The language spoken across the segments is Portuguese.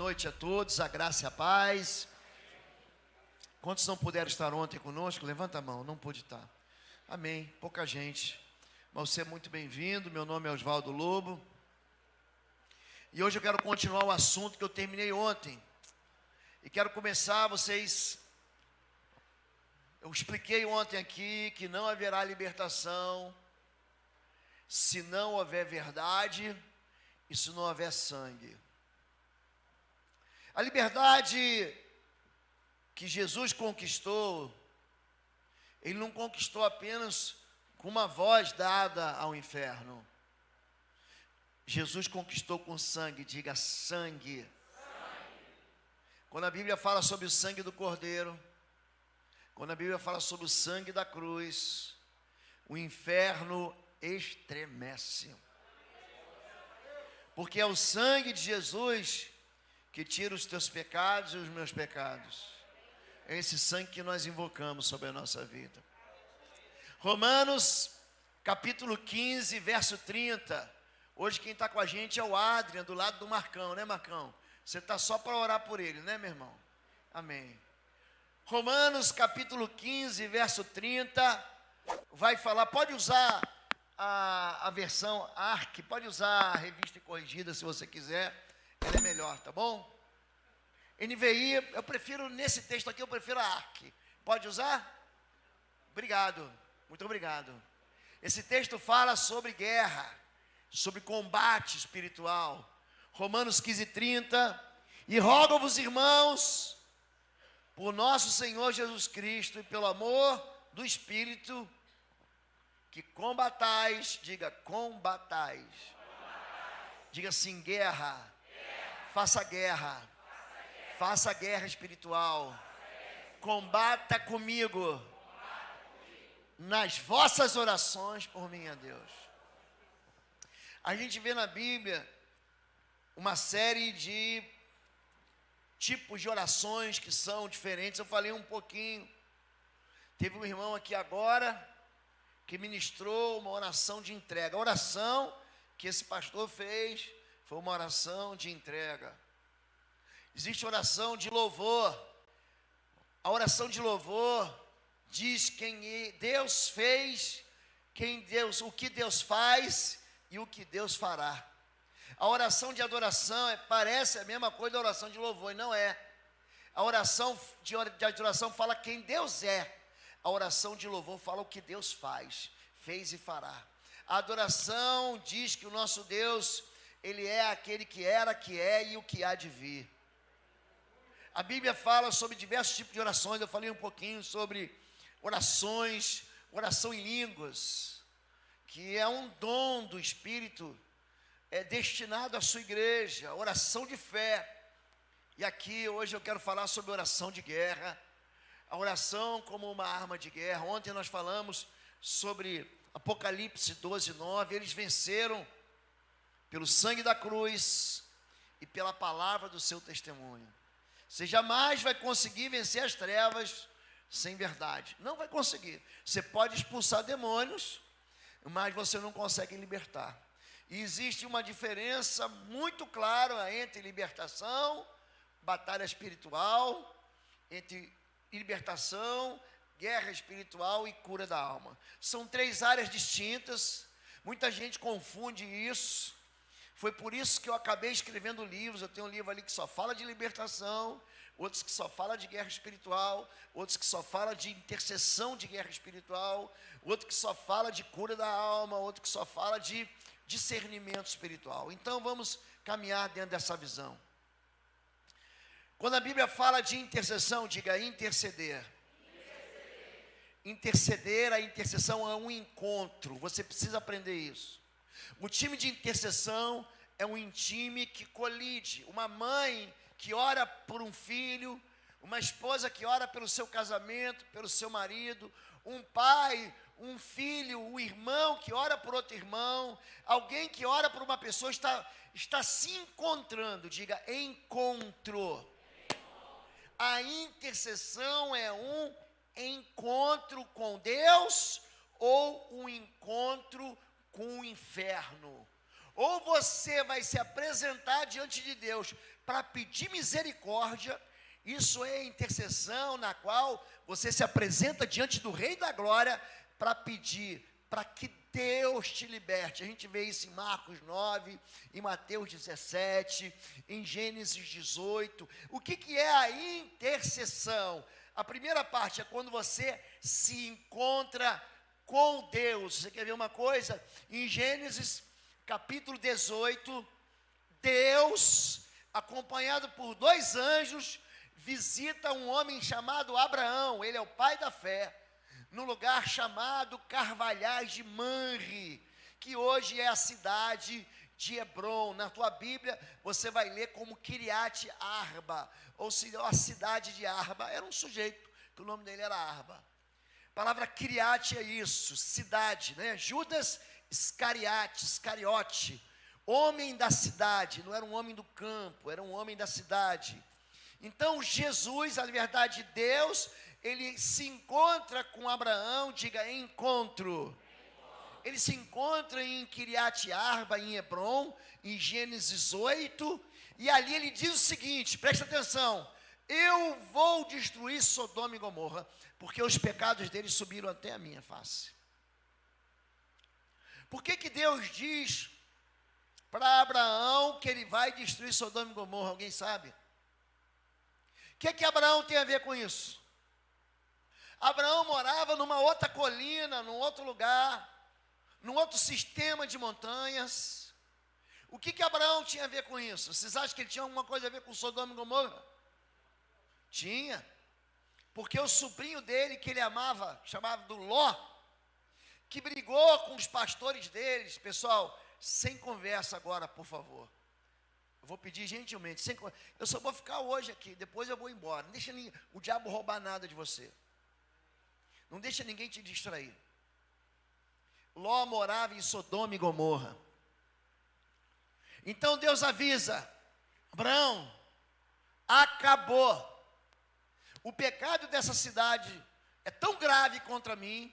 noite a todos, a graça e a paz. Quantos não puderam estar ontem conosco? Levanta a mão, não pude estar. Amém, pouca gente. Mas você é muito bem-vindo, meu nome é Oswaldo Lobo. E hoje eu quero continuar o assunto que eu terminei ontem. E quero começar, eu expliquei ontem aqui que não haverá libertação se não houver verdade e se não houver sangue. A liberdade que Jesus conquistou, Ele não conquistou apenas com uma voz dada ao inferno. Jesus conquistou com sangue, diga sangue. Quando a Bíblia fala sobre o sangue do Cordeiro, quando a Bíblia fala sobre o sangue da cruz, o inferno estremece. Porque é o sangue de Jesus que tira os teus pecados e os meus pecados. É esse sangue que nós invocamos sobre a nossa vida. Romanos, capítulo 15, verso 30. Hoje quem está com a gente é o Adrian, do lado do Marcão, né, Marcão? Você está só para orar por ele, né, meu irmão? Amém. Romanos, capítulo 15, verso 30. Vai falar, pode usar a versão ARC, pode usar a revista corrigida se você quiser. Ela é melhor, tá bom? NVI, eu prefiro, nesse texto aqui, eu prefiro a ARC. Pode usar? Obrigado, muito obrigado. Esse texto fala sobre guerra, sobre combate espiritual. Romanos 15, 30. E rogo-vos, irmãos, por nosso Senhor Jesus Cristo e pelo amor do Espírito, que combatais, diga combatais. Diga assim, guerra. Faça guerra. Faça guerra espiritual. Combata comigo. Nas vossas orações por mim, a Deus. A gente vê na Bíblia uma série de tipos de orações que são diferentes. Eu falei um pouquinho. Teve um irmão aqui agora que ministrou uma oração de entrega. A oração que esse pastor fez foi uma oração de entrega. Existe oração de louvor. A oração de louvor diz quem Deus fez, o que Deus faz e o que Deus fará. A oração de adoração parece a mesma coisa da oração de louvor, e não é. A oração de adoração fala quem Deus é. A oração de louvor fala o que Deus faz, fez e fará. A adoração diz que o nosso Deus, Ele é aquele que era, que é e o que há de vir. A Bíblia fala sobre diversos tipos de orações. Eu falei um pouquinho sobre orações, oração em línguas, que é um dom do Espírito, é destinado à sua igreja, oração de fé. E aqui hoje eu quero falar sobre oração de guerra, a oração como uma arma de guerra. Ontem nós falamos sobre Apocalipse 12, 9, eles venceram pelo sangue da cruz e pela palavra do seu testemunho. Você jamais vai conseguir vencer as trevas sem verdade. Não vai conseguir. Você pode expulsar demônios, mas você não consegue libertar. E existe uma diferença muito clara entre libertação, batalha espiritual, entre libertação, guerra espiritual e cura da alma. São três áreas distintas. Muita gente confunde isso. Foi por isso que eu acabei escrevendo livros. Eu tenho um livro ali que só fala de libertação, outros que só fala de guerra espiritual, outros que só fala de intercessão de guerra espiritual, outro que só fala de cura da alma, outro que só fala de discernimento espiritual. Então vamos caminhar dentro dessa visão. Quando a Bíblia fala de intercessão, diga interceder. Interceder, a intercessão é um encontro. Você precisa aprender isso. O time de intercessão é um time que colide. Uma mãe que ora por um filho, uma esposa que ora pelo seu casamento, pelo seu marido, um pai, um filho, um irmão que ora por outro irmão, alguém que ora por uma pessoa está se encontrando. Diga encontro. A intercessão é um encontro com Deus ou um encontro com o inferno. Ou você vai se apresentar diante de Deus para pedir misericórdia. Isso é intercessão, na qual você se apresenta diante do Rei da Glória para pedir, para que Deus te liberte. A gente vê isso em Marcos 9, em Mateus 17, em Gênesis 18. O que é a intercessão? A primeira parte é quando você se encontra com Deus. Você quer ver uma coisa? Em Gênesis capítulo 18, Deus, acompanhado por 2 anjos, visita um homem chamado Abraão, ele é o pai da fé, no lugar chamado Carvalhais de Manre, que hoje é a cidade de Hebrom. Na tua Bíblia, você vai ler como Kiriat Arba, ou seja, a cidade de Arba. Era um sujeito, que o nome dele era Arba. A palavra Kiriat é isso, cidade, né? Judas Iscariote, homem da cidade, não era um homem do campo, era um homem da cidade. Então Jesus, a verdade de Deus, ele se encontra com Abraão, diga encontro. Ele se encontra em Kiriat Arba, em Hebrom, em Gênesis 8, e ali ele diz o seguinte, presta atenção: eu vou destruir Sodoma e Gomorra, porque os pecados deles subiram até a minha face. Por que Deus diz para Abraão que ele vai destruir Sodoma e Gomorra? Alguém sabe? O que Abraão tem a ver com isso? Abraão morava numa outra colina, num outro lugar, num outro sistema de montanhas. O que Abraão tinha a ver com isso? Vocês acham que ele tinha alguma coisa a ver com Sodoma e Gomorra? Tinha. Porque o sobrinho dele, que ele amava, chamado Ló, que brigou com os pastores deles. Pessoal, sem conversa agora, por favor. Eu vou pedir gentilmente, eu só vou ficar hoje aqui, depois eu vou embora. Não deixa o diabo roubar nada de você. Não deixa ninguém te distrair. Ló morava em Sodoma e Gomorra. Então Deus avisa: Abraão, acabou. O pecado dessa cidade é tão grave contra mim,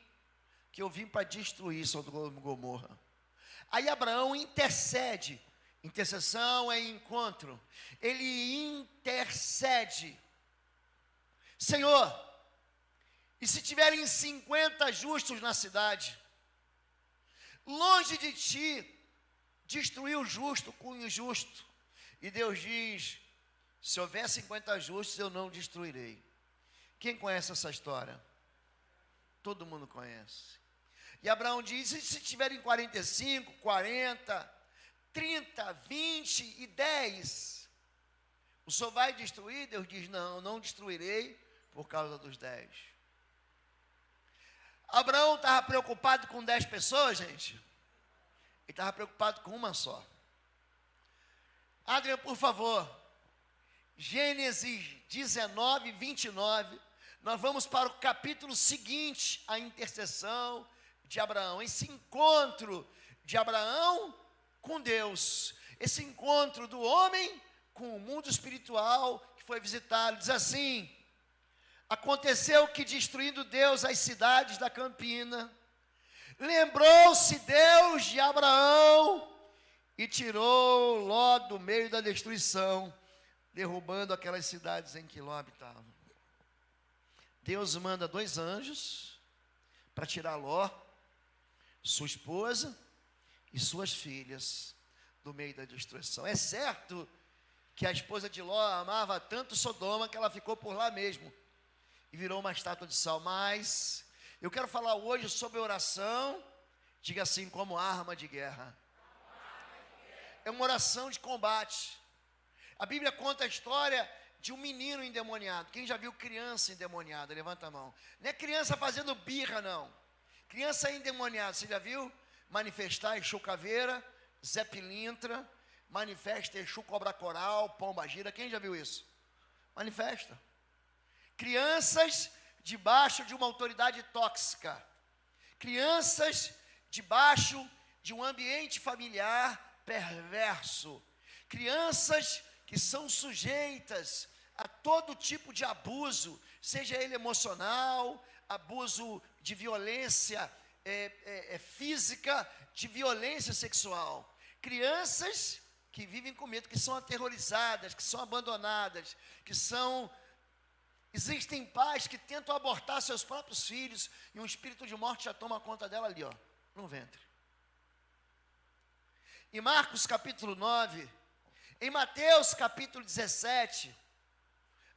que eu vim para destruir Sodoma e Gomorra. Aí Abraão intercede. Intercessão é encontro. Ele intercede. Senhor, e se tiverem 50 justos na cidade, longe de ti, destruir o justo com o injusto. E Deus diz: se houver 50 justos, eu não destruirei. Quem conhece essa história? Todo mundo conhece. E Abraão diz: e se tiverem 45, 40, 30, 20 e 10, o Senhor vai destruir? Deus diz: não, não destruirei por causa dos 10. Abraão estava preocupado com 10 pessoas, gente. Ele estava preocupado com uma só. Adriano, por favor, Gênesis 19, 29, nós vamos para o capítulo seguinte, a intercessão de Abraão, esse encontro de Abraão com Deus, esse encontro do homem com o mundo espiritual que foi visitado. Diz assim: aconteceu que, destruindo Deus as cidades da campina, lembrou-se Deus de Abraão e tirou Ló do meio da destruição, derrubando aquelas cidades em que Ló habitava. Deus manda 2 anjos para tirar Ló, sua esposa e suas filhas do meio da destruição. É certo que a esposa de Ló amava tanto Sodoma que ela ficou por lá mesmo e virou uma estátua de sal. Mas eu quero falar hoje sobre oração, diga assim, como arma de guerra. É uma oração de combate. A Bíblia conta a história de um menino endemoniado. Quem já viu criança endemoniada? Levanta a mão. Não é criança fazendo birra, não. Criança endemoniada, você já viu? Manifestar Exu Caveira, Zé Pilintra, manifesta Exu Cobra Coral, Pomba Gira. Quem já viu isso? Manifesta. Crianças debaixo de uma autoridade tóxica. Crianças debaixo de um ambiente familiar perverso. Crianças que são sujeitas a todo tipo de abuso, seja ele emocional, abuso de violência física, de violência sexual. crianças que vivem com medo, que são aterrorizadas, que são abandonadas, existem pais que tentam abortar seus próprios filhos e um espírito de morte já toma conta dela ali, ó, no ventre. Em Marcos capítulo 9, em Mateus capítulo 17,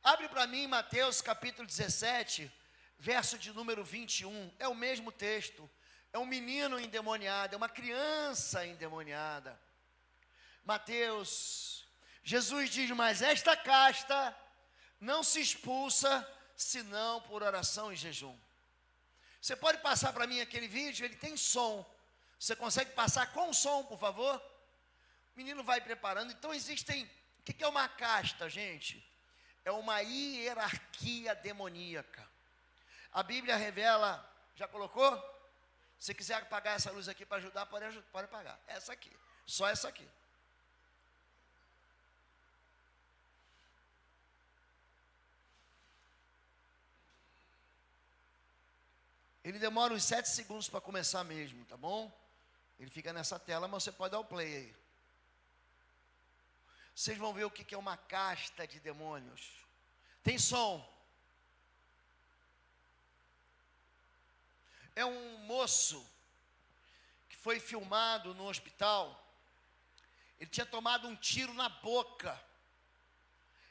abre para mim Mateus capítulo 17, verso de número 21, é o mesmo texto, é um menino endemoniado, é uma criança endemoniada. Mateus, Jesus diz, mas esta casta não se expulsa, senão por oração e jejum. Você pode passar para mim aquele vídeo, ele tem som, você consegue passar com som, por favor? O menino vai preparando. Então existem, o que é uma casta, gente? É uma hierarquia demoníaca. A Bíblia revela, já colocou? Se quiser apagar essa luz aqui para ajudar, pode apagar. Essa aqui, só essa aqui. Ele demora uns 7 segundos para começar mesmo, tá bom? Ele fica nessa tela, mas você pode dar o play aí. Vocês vão ver o que é uma casta de demônios. Tem som. É um moço que foi filmado no hospital. Ele tinha tomado um tiro na boca.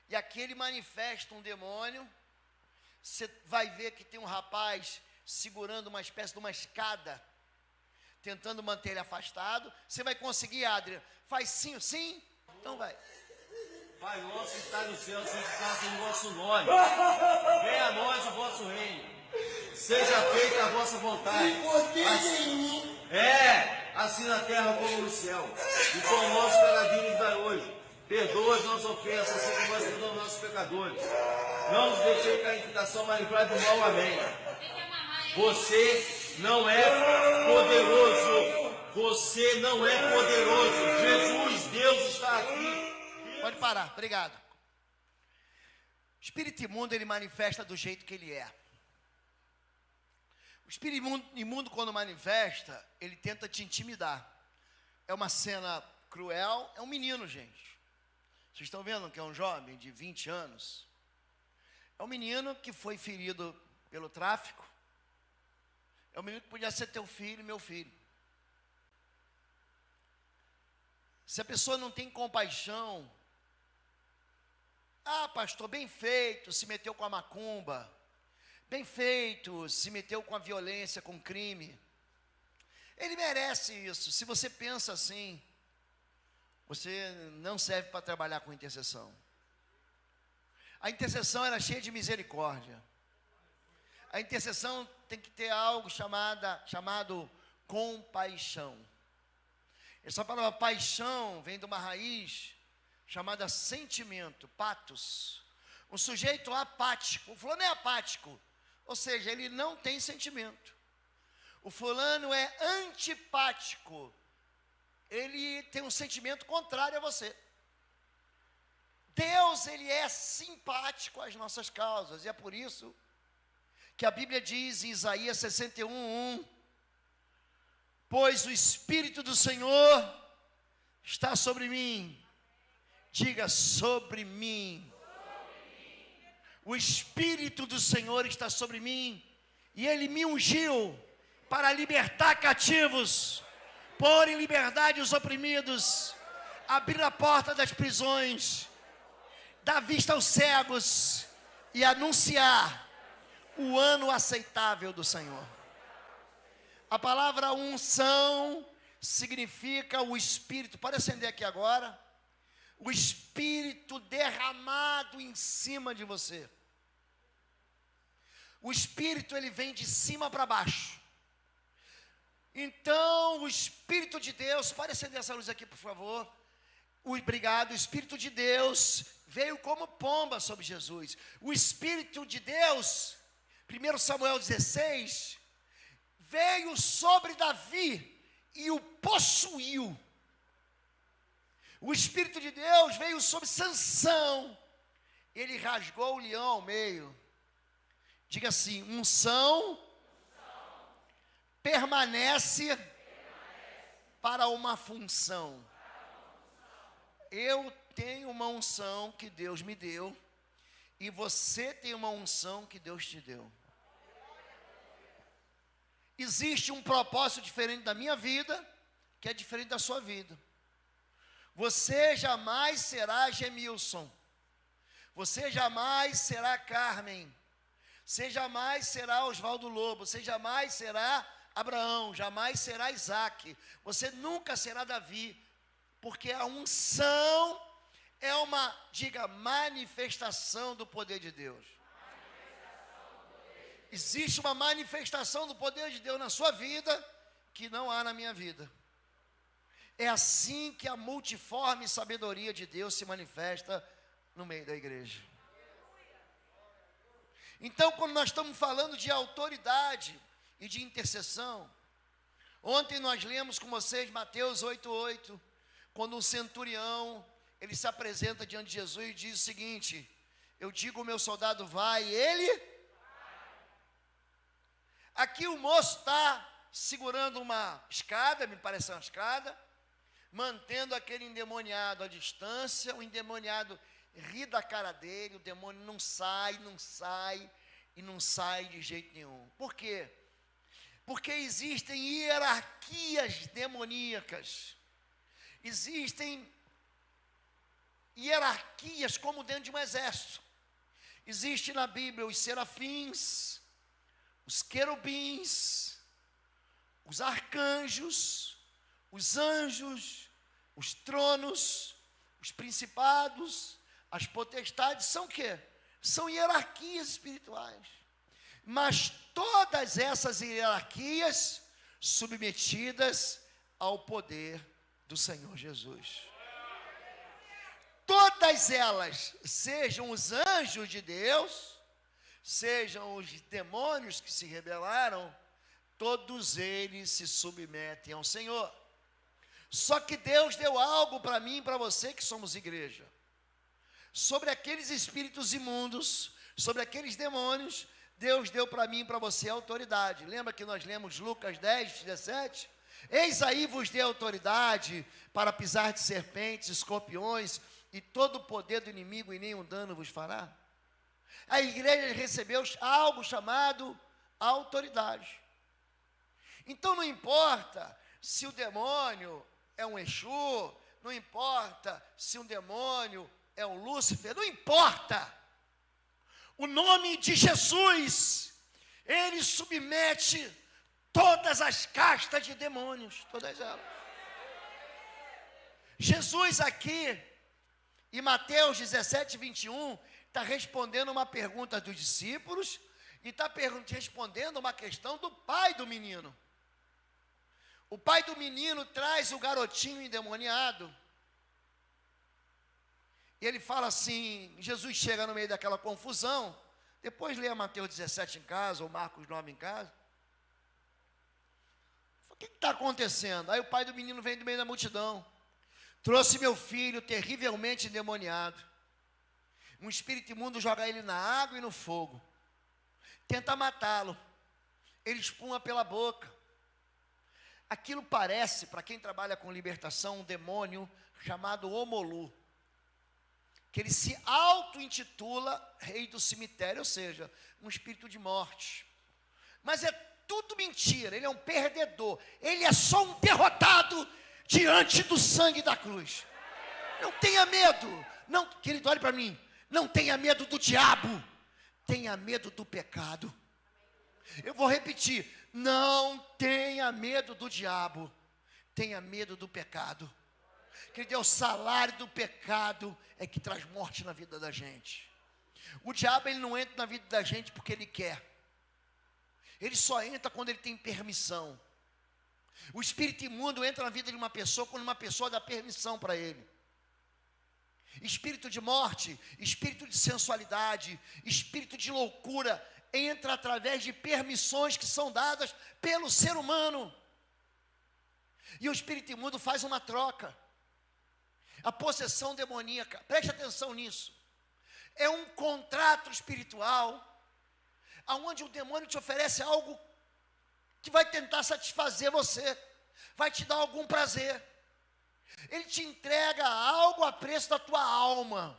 E aqui ele manifesta um demônio. Você vai ver que tem um rapaz segurando uma espécie de uma escada, tentando manter ele afastado. Você vai conseguir, Adriano? Faz sim, sim? Então vai. Pai nosso que está no céu, santificado seja o vosso nome. Venha a nós o vosso reino. Seja feita a vossa vontade. Assim na terra como no céu. E com o nosso cada dia nos dá hoje. Perdoa as nossas ofensas, assim como nós perdoamos nossos pecadores. Não nos deixe cair em tentação, mas livrai do mal. Amém. Você não é poderoso. Você não é poderoso. Jesus, Deus está aqui. Pode parar, obrigado. O espírito imundo, ele manifesta do jeito que ele é. O espírito imundo, quando manifesta, ele tenta te intimidar. É uma cena cruel, é um menino, gente. Vocês estão vendo que é um jovem de 20 anos? É um menino que foi ferido pelo tráfico. É um menino que podia ser teu filho e meu filho. Se a pessoa não tem compaixão, pastor, bem feito, se meteu com a macumba, bem feito, se meteu com a violência, com o crime. Ele merece isso. Se você pensa assim, você não serve para trabalhar com intercessão. A intercessão era cheia de misericórdia. A intercessão tem que ter algo chamado compaixão. Essa palavra paixão vem de uma raiz chamada sentimento, patos. Um sujeito apático, o fulano é apático, ou seja, ele não tem sentimento. O fulano é antipático, ele tem um sentimento contrário a você. Deus, ele é simpático às nossas causas, e é por isso que a Bíblia diz em Isaías 61:1, pois o Espírito do Senhor está sobre mim. Diga, sobre mim. O Espírito do Senhor está sobre mim, e Ele me ungiu para libertar cativos, pôr em liberdade os oprimidos, abrir a porta das prisões, dar vista aos cegos e anunciar o ano aceitável do Senhor. A palavra unção significa o Espírito. Pode acender aqui agora. O Espírito derramado em cima de você. O Espírito, ele vem de cima para baixo. Então, o Espírito de Deus, pode acender essa luz aqui, por favor. Obrigado. O Espírito de Deus veio como pomba sobre Jesus. O Espírito de Deus, 1 Samuel 16, veio sobre Davi e o possuiu. O Espírito de Deus veio sobre Sansão, ele rasgou o leão ao meio. Diga assim, unção permanece para uma função. eu tenho uma unção que Deus me deu, e você tem uma unção que Deus te deu. Existe um propósito diferente da minha vida, que é diferente da sua vida. Você jamais será Gemilson. Você jamais será Carmen. Você jamais será Oswaldo Lobo. Você jamais será Abraão. Jamais será Isaac. Você nunca será Davi. Porque a unção é uma, diga, manifestação do poder de Deus. Existe uma manifestação do poder de Deus na sua vida que não há na minha vida. É assim que a multiforme sabedoria de Deus se manifesta no meio da igreja. Então, quando nós estamos falando de autoridade e de intercessão, ontem nós lemos com vocês Mateus 8:8, quando um centurião, ele se apresenta diante de Jesus e diz o seguinte: eu digo, o meu soldado vai, ele... Aqui o moço está segurando uma escada, me parece uma escada, mantendo aquele endemoniado à distância. O endemoniado ri da cara dele, o demônio não sai e não sai de jeito nenhum. Por quê? Porque existem hierarquias demoníacas, existem hierarquias como dentro de um exército. Existe na Bíblia os serafins, os querubins, os arcanjos, os anjos, os tronos, os principados, as potestades, são o quê? São hierarquias espirituais. Mas todas essas hierarquias submetidas ao poder do Senhor Jesus. Todas elas, sejam os anjos de Deus, sejam os demônios que se rebelaram, todos eles se submetem ao Senhor. Só que Deus deu algo para mim e para você que somos igreja. Sobre aqueles espíritos imundos, sobre aqueles demônios, Deus deu para mim e para você autoridade. Lembra que nós lemos Lucas 10:17? Eis aí vos dei autoridade para pisar de serpentes, escorpiões e todo o poder do inimigo, e nenhum dano vos fará. A igreja recebeu algo chamado autoridade. Então não importa se o demônio é um Exu, não importa se um demônio é um Lúcifer, não importa. O nome de Jesus, ele submete todas as castas de demônios, todas elas. Jesus aqui, em Mateus 17:21, está respondendo uma pergunta dos discípulos e está respondendo uma questão do pai do menino. O pai do menino traz o garotinho endemoniado. E ele fala assim, Jesus chega no meio daquela confusão, depois leia Mateus 17 em casa, ou Marcos 9 em casa. O que está acontecendo? Aí o pai do menino vem do meio da multidão. Trouxe meu filho terrivelmente endemoniado. Um espírito imundo joga ele na água e no fogo. Tenta matá-lo. Ele espuma pela boca. Aquilo parece, para quem trabalha com libertação, um demônio chamado Omolu. Que ele se auto-intitula rei do cemitério, ou seja, um espírito de morte. Mas é tudo mentira, ele é um perdedor. Ele é só um derrotado diante do sangue da cruz. Não tenha medo. Não, querido, olhe para mim. Não tenha medo do diabo. Tenha medo do pecado. Eu vou repetir. Não tenha medo do diabo. Tenha medo do pecado. Querido, é o salário do pecado é que traz morte na vida da gente. O diabo, ele não entra na vida da gente porque ele quer. Ele só entra quando ele tem permissão. O espírito imundo entra na vida de uma pessoa quando uma pessoa dá permissão para ele. Espírito de morte, espírito de sensualidade, espírito de loucura, entra através de permissões que são dadas pelo ser humano. E o espírito imundo faz uma troca. A possessão demoníaca, preste atenção nisso, é um contrato espiritual, onde o demônio te oferece algo que vai tentar satisfazer você, vai te dar algum prazer. Ele te entrega algo a preço da tua alma.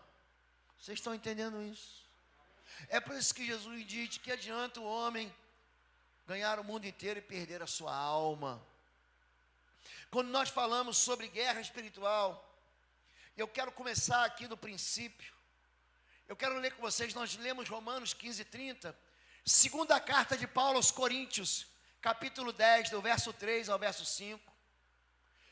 Vocês estão entendendo isso? É por isso que Jesus diz que adianta o homem ganhar o mundo inteiro e perder a sua alma. Quando nós falamos sobre guerra espiritual, eu quero começar aqui do princípio. Eu quero ler com vocês, nós lemos Romanos 15:30, segunda carta de Paulo aos Coríntios, capítulo 10, do verso 3 ao verso 5.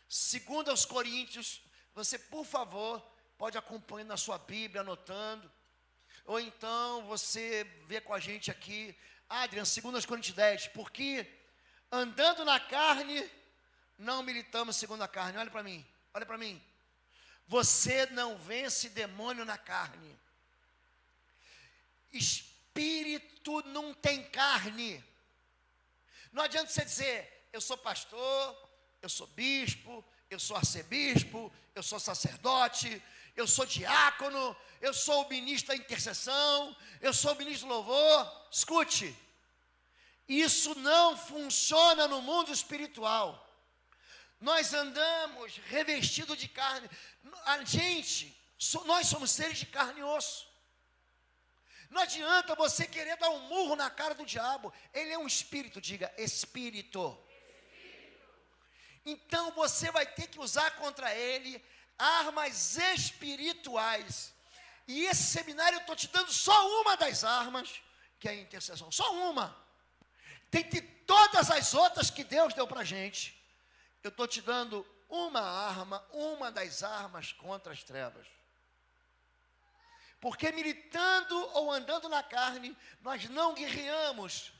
Segundo aos Coríntios, você, por favor, pode acompanhar na sua Bíblia, anotando. Ou então, você vê com a gente aqui, Adrian, segundo aos Coríntios 10. Porque, andando na carne, não militamos segundo a carne. Olha para mim, olha para mim. Você não vence demônio na carne. Espírito não tem carne. Não adianta você dizer, eu sou pastor, eu sou bispo, eu sou arcebispo, eu sou sacerdote, eu sou diácono, eu sou o ministro da intercessão, eu sou o ministro do louvor. Escute, isso não funciona no mundo espiritual. Nós andamos revestidos de carne. A gente, nós somos seres de carne e osso. Não adianta você querer dar um murro na cara do diabo. Ele é um espírito, diga, espírito. Então você vai ter que usar contra ele armas espirituais. E esse seminário eu estou te dando só uma das armas, que é a intercessão. Só uma. Tem todas as outras que Deus deu para a gente. Eu estou te dando uma arma, uma das armas contra as trevas. Porque militando ou andando na carne, nós não guerreamos.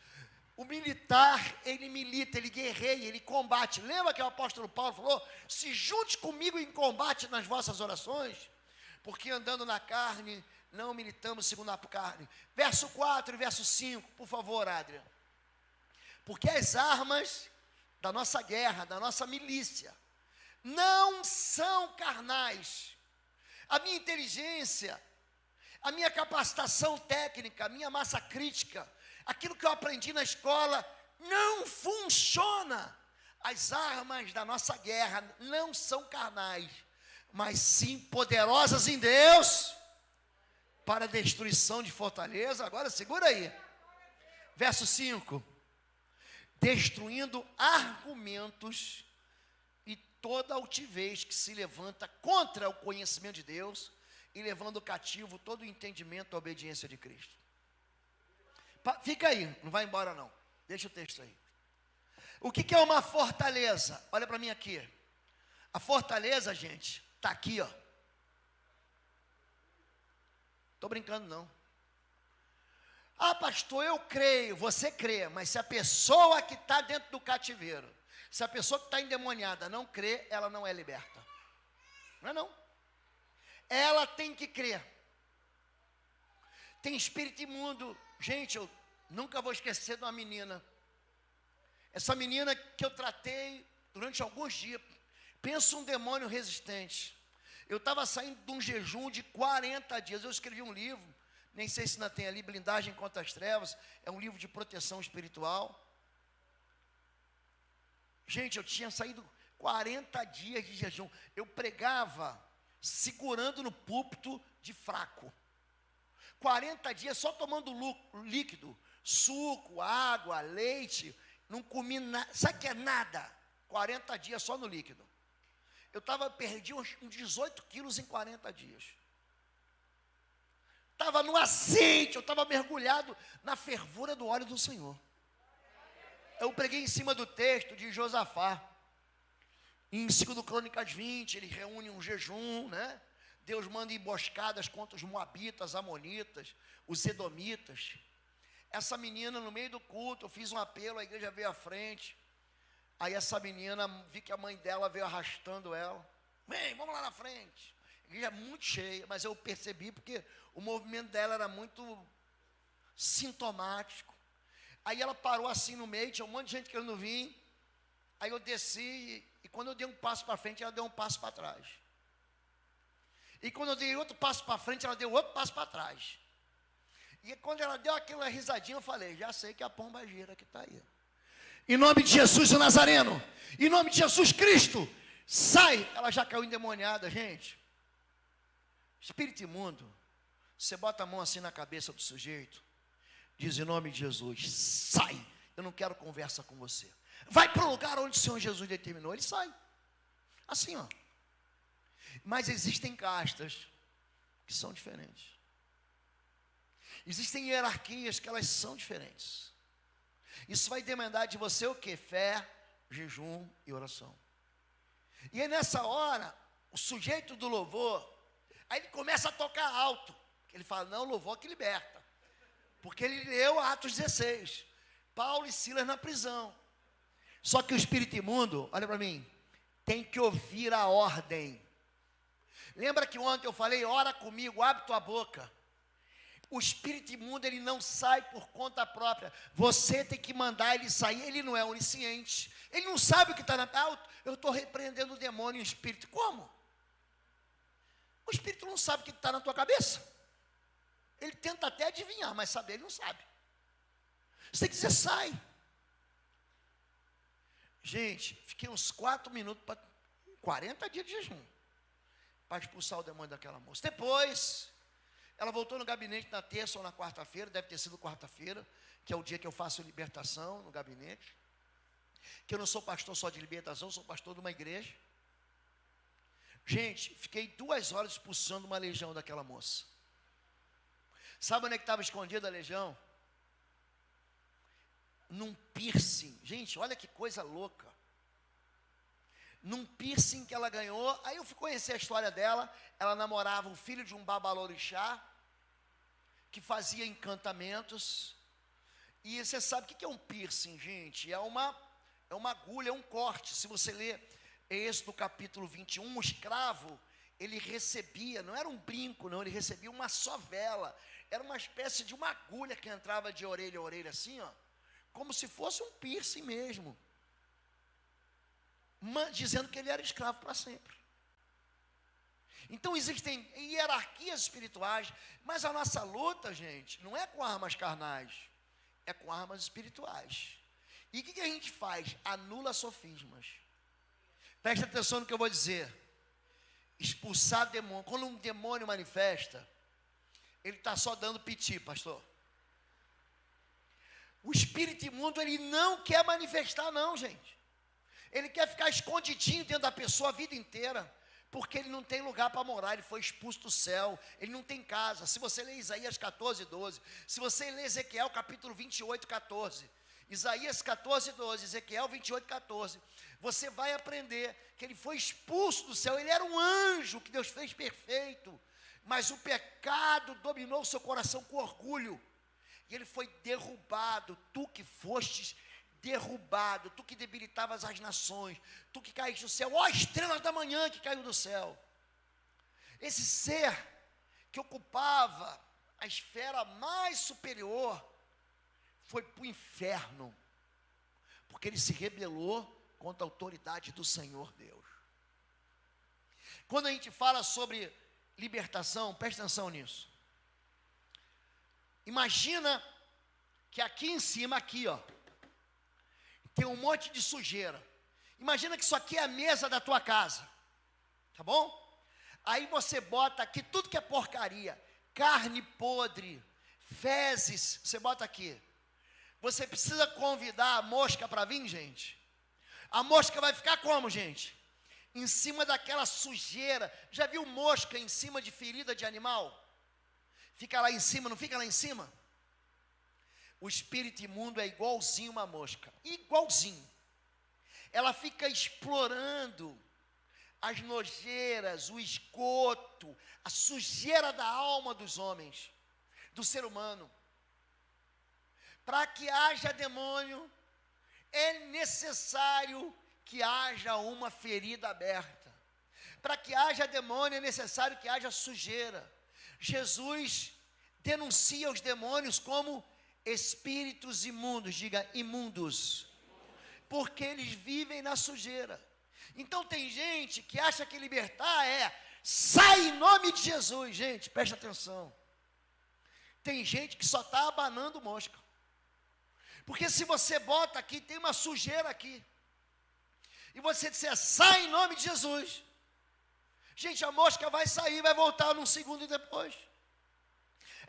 O militar, ele milita, ele guerreia, ele combate. Lembra que o apóstolo Paulo falou? Se junte comigo em combate nas vossas orações. Porque andando na carne, não militamos segundo a carne. Verso 4 e verso 5, por favor, Adrian. Porque as armas da nossa guerra, da nossa milícia, não são carnais. A minha inteligência, a minha capacitação técnica, a minha massa crítica, aquilo que eu aprendi na escola, não funciona. As armas da nossa guerra não são carnais, mas sim poderosas em Deus, para a destruição de fortaleza. Agora segura aí, verso 5, destruindo argumentos e toda altivez que se levanta contra o conhecimento de Deus, e levando cativo todo o entendimento à obediência de Cristo. Fica aí, não vai embora não, deixa o texto aí. O que é uma fortaleza? Olha para mim aqui. A fortaleza, gente, está aqui, ó. Estou brincando não. Ah, pastor, eu creio, você crê, mas se a pessoa que está dentro do cativeiro, se a pessoa que está endemoniada não crê, ela não é liberta. Não é não. Ela tem que crer. Tem espírito imundo. Gente, eu nunca vou esquecer de uma menina. Essa menina que eu tratei durante alguns dias. Pensa um demônio resistente. Eu estava saindo de um jejum de 40 dias. Eu escrevi um livro, nem sei se ainda tem ali, Blindagem contra as Trevas. É um livro de proteção espiritual. Gente, eu tinha saído 40 dias de jejum. Eu pregava segurando no púlpito de fraco. 40 dias só tomando líquido, suco, água, leite, não comi nada. Sabe o que é nada? 40 dias só no líquido. Eu perdi uns 18 quilos em 40 dias. Estava no azeite, eu estava mergulhado na fervura do óleo do Senhor. Eu preguei em cima do texto de Josafá. Em 2 Crônicas 20, ele reúne um jejum, né? Deus manda emboscadas contra os moabitas, amonitas, os edomitas. Essa menina, no meio do culto, eu fiz um apelo, a igreja veio à frente. Aí essa menina, vi que a mãe dela veio arrastando ela. Vem, vamos lá na frente. A igreja é muito cheia, mas eu percebi porque o movimento dela era muito sintomático. Aí ela parou assim no meio, tinha um monte de gente querendo vir. Aí eu desci e quando eu dei um passo para frente, ela deu um passo para trás. E quando eu dei outro passo para frente, ela deu outro passo para trás. E quando ela deu aquela risadinha, eu falei, já sei que a pomba gira que está aí. Em nome de Jesus o Nazareno, em nome de Jesus Cristo, sai, ela já caiu endemoniada, gente. Espírito imundo, você bota a mão assim na cabeça do sujeito, diz em nome de Jesus, sai, eu não quero conversa com você. Vai para o lugar onde o Senhor Jesus determinou, ele sai. Assim, ó. Mas existem castas que são diferentes. Existem hierarquias que elas são diferentes. Isso vai demandar de você o quê? Fé, jejum e oração. E aí nessa hora, o sujeito do louvor, aí ele começa a tocar alto. Ele fala, não, louvor que liberta. Porque ele leu Atos 16. Paulo e Silas na prisão. Só que o espírito imundo, olha para mim, tem que ouvir a ordem. Lembra que ontem eu falei, ora comigo, abre tua boca. O espírito imundo, ele não sai por conta própria. Você tem que mandar ele sair. Ele não é onisciente. Ele não sabe o que está na... eu estou repreendendo o demônio e o espírito. Como? O espírito não sabe o que está na tua cabeça. Ele tenta até adivinhar, mas saber ele não sabe. Você tem que dizer, sai. Gente, fiquei uns 4 minutos, 40 dias de jejum, para expulsar o demônio daquela moça. Depois, ela voltou no gabinete na terça ou na quarta-feira, deve ter sido quarta-feira, que é o dia que eu faço libertação no gabinete. Que eu não sou pastor só de libertação, sou pastor de uma igreja. Gente, fiquei 2 horas expulsando uma legião daquela moça. Sabe onde é que estava escondida a legião? Num piercing. Gente, olha que coisa louca. Num piercing que ela ganhou. Aí eu fui conhecer a história dela. Ela namorava o filho de um babalorixá, que fazia encantamentos. E você sabe o que é um piercing, gente? É uma agulha, é um corte. Se você ler Êxodo capítulo 21, o escravo, ele recebia, não era um brinco não, ele recebia uma só vela. Era uma espécie de uma agulha que entrava de orelha a orelha assim, ó. Como se fosse um piercing mesmo. Dizendo que ele era escravo para sempre. Então existem hierarquias espirituais, mas a nossa luta, gente, não é com armas carnais, é com armas espirituais. E o que a gente faz? Anula sofismas. Presta atenção no que eu vou dizer. Expulsar demônio. Quando um demônio manifesta, ele está só dando piti, pastor. O espírito imundo, ele não quer manifestar não, gente. Ele quer ficar escondidinho dentro da pessoa a vida inteira, porque ele não tem lugar para morar, ele foi expulso do céu, ele não tem casa. Se você ler Isaías 14, 12, se você ler Ezequiel capítulo 28, 14, Isaías 14, 12, Ezequiel 28, 14, você vai aprender que ele foi expulso do céu. Ele era um anjo que Deus fez perfeito, mas o pecado dominou o seu coração com orgulho, e ele foi derrubado. Tu que fostes derrubado, tu que debilitavas as nações, tu que caíste do céu, ó estrelas da manhã que caiu do céu. Esse ser que ocupava a esfera mais superior foi para o inferno, porque ele se rebelou contra a autoridade do Senhor Deus. Quando a gente fala sobre libertação, presta atenção nisso. Imagina que aqui em cima, aqui ó, tem um monte de sujeira. Imagina que isso aqui é a mesa da tua casa, tá bom? Aí você bota aqui tudo que é porcaria, carne podre, fezes, você bota aqui. Você precisa convidar a mosca para vir, gente? A mosca vai ficar como, gente? Em cima daquela sujeira. Já viu mosca em cima de ferida de animal? Fica lá em cima, não fica lá em cima? O espírito imundo é igualzinho uma mosca, igualzinho. Ela fica explorando as nojeiras, o esgoto, a sujeira da alma dos homens, do ser humano. Para que haja demônio, é necessário que haja uma ferida aberta. Para que haja demônio, é necessário que haja sujeira. Jesus denuncia os demônios como espíritos imundos, diga imundos, porque eles vivem na sujeira. Então tem gente que acha que libertar é sai em nome de Jesus. Gente, presta atenção. Tem gente que só está abanando mosca, porque se você bota aqui, tem uma sujeira aqui. e você disser, sai em nome de Jesus, gente, a mosca vai sair, vai voltar num segundo depois.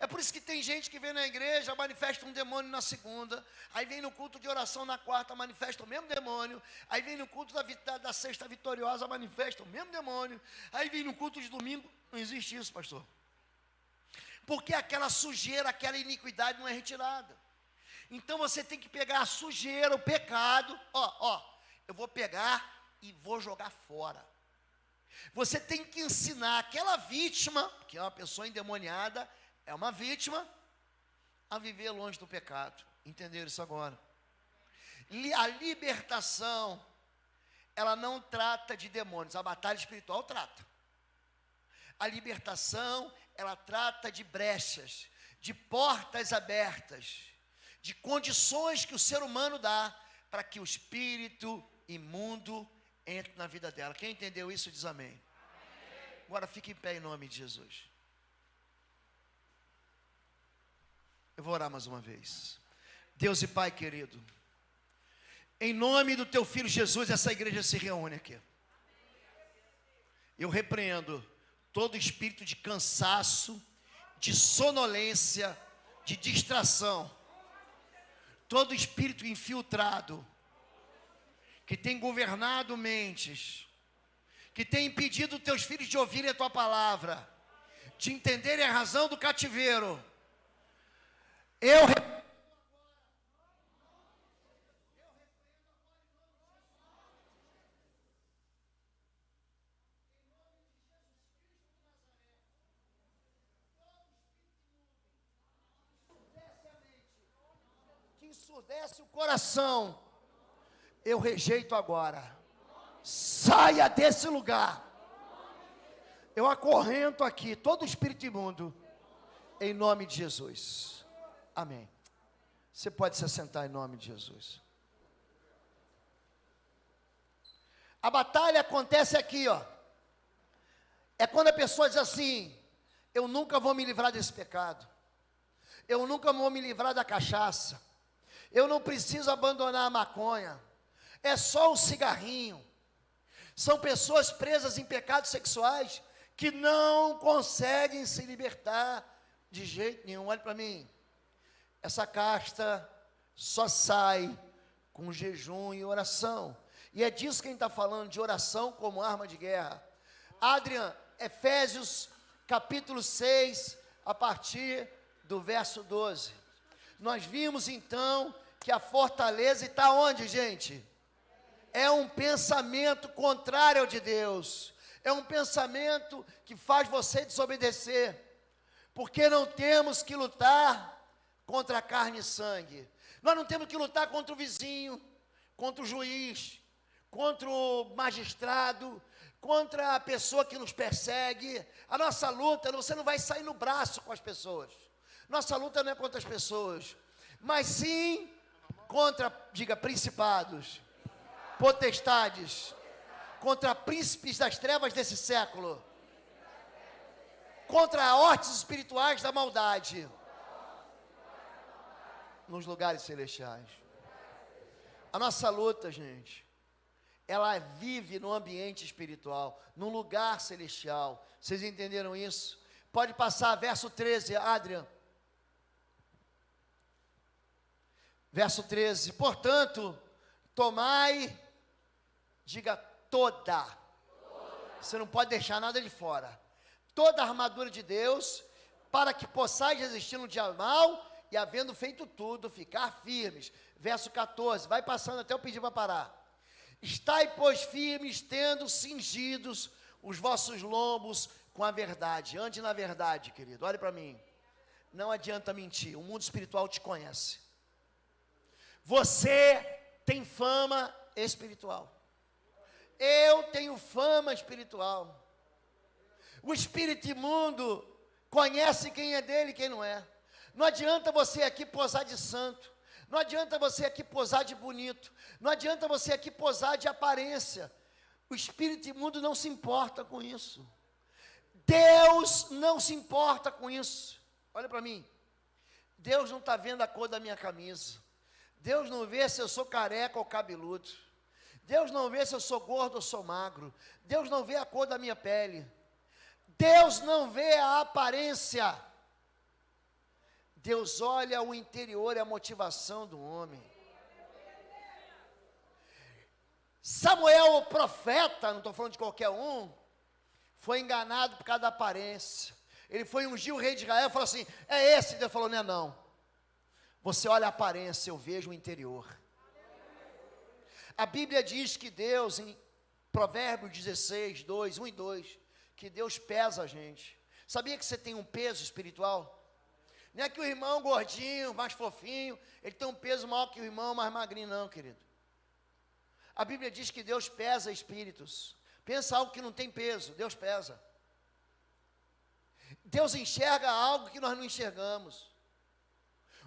É por isso que tem gente que vem na igreja, manifesta um demônio na segunda, aí vem no culto de oração na quarta, manifesta o mesmo demônio, aí vem no culto da sexta vitoriosa, manifesta o mesmo demônio, aí vem no culto de domingo. Não existe isso, pastor. Porque aquela sujeira, aquela iniquidade não é retirada. Então você tem que pegar a sujeira, o pecado, eu vou pegar e vou jogar fora. Você tem que ensinar aquela vítima, que é uma pessoa endemoniada, é uma vítima, a viver longe do pecado. Entenderam isso agora? A libertação, ela não trata de demônios, a batalha espiritual trata. A libertação, ela trata de brechas, de portas abertas, de condições que o ser humano dá para que o espírito imundo entre na vida dela. Quem entendeu isso diz amém. Agora fique em pé em nome de Jesus. Eu vou orar mais uma vez. Deus e Pai querido, em nome do teu Filho Jesus, essa igreja se reúne aqui. Eu repreendo todo espírito de cansaço, de sonolência, de distração, todo espírito infiltrado, que tem governado mentes, que tem impedido teus filhos de ouvirem a tua palavra, de entenderem a razão do cativeiro. Que ensurdece o coração, eu rejeito agora. Saia desse lugar. Eu acorrento aqui todo espírito imundo, em nome de Jesus. Amém. Você pode se assentar em nome de Jesus. A batalha acontece aqui, é quando a pessoa diz assim, eu nunca vou me livrar desse pecado, eu nunca vou me livrar da cachaça, eu não preciso abandonar a maconha, é só um cigarrinho. São pessoas presas em pecados sexuais que não conseguem se libertar de jeito nenhum. Olha para mim, essa casta só sai com jejum e oração. E é disso que a gente está falando, de oração como arma de guerra. Adrian, Efésios capítulo 6, a partir do verso 12. Nós vimos então que a fortaleza está onde, gente? É um pensamento contrário ao de Deus. É um pensamento que faz você desobedecer. Porque não temos que lutar contra carne e sangue. Nós não temos que lutar contra o vizinho, contra o juiz, contra o magistrado, contra a pessoa que nos persegue. A nossa luta, você não vai sair no braço com as pessoas. Nossa luta não é contra as pessoas, mas sim contra, diga, principados, potestades, contra príncipes das trevas desse século, contra hortes espirituais da maldade nos lugares celestiais. A nossa luta, gente, ela vive no ambiente espiritual, num lugar celestial. Vocês entenderam isso? Pode passar, verso 13, Adrian. Verso 13, portanto, tomai, diga toda. Você não pode deixar nada de fora. Toda a armadura de Deus, para que possais resistir no dia mal, e havendo feito tudo, ficar firmes. Verso 14, vai passando até eu pedir para parar. Estai, pois, firmes, tendo cingidos os vossos lombos com a verdade. Ande na verdade, querido, olhe para mim. Não adianta mentir, o mundo espiritual te conhece. Você tem fama espiritual. Eu tenho fama espiritual. O espírito imundo conhece quem é dele e quem não é. Não adianta você aqui posar de santo. Não adianta você aqui posar de bonito. Não adianta você aqui posar de aparência. O espírito imundo não se importa com isso. Deus não se importa com isso. Olha para mim. Deus não está vendo a cor da minha camisa. Deus não vê se eu sou careca ou cabeludo. Deus não vê se eu sou gordo ou sou magro. Deus não vê a cor da minha pele. Deus não vê a aparência. Deus olha o interior e a motivação do homem. Samuel, o profeta, não estou falando de qualquer um, foi enganado por causa da aparência. Ele foi ungir o rei de Israel e falou assim: é esse? Deus falou: não é não. Você olha a aparência, eu vejo o interior. A Bíblia diz que Deus, em Provérbios 16, 2, 1 e 2, que Deus pesa a gente. Sabia que você tem um peso espiritual? Não é que o irmão gordinho, mais fofinho, ele tem um peso maior que o irmão mais magrinho, não, querido. A Bíblia diz que Deus pesa espíritos. Pensa algo que não tem peso, Deus pesa. Deus enxerga algo que nós não enxergamos.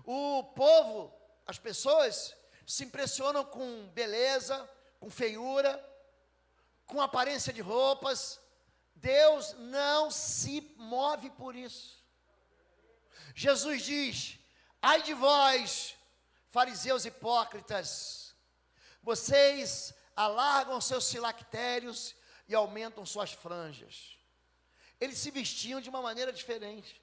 O povo, as pessoas, se impressionam com beleza, com feiura, com aparência de roupas. Deus não se move por isso. Jesus diz: ai de vós, fariseus hipócritas, vocês alargam seus filactérios e aumentam suas franjas. Eles se vestiam de uma maneira diferente.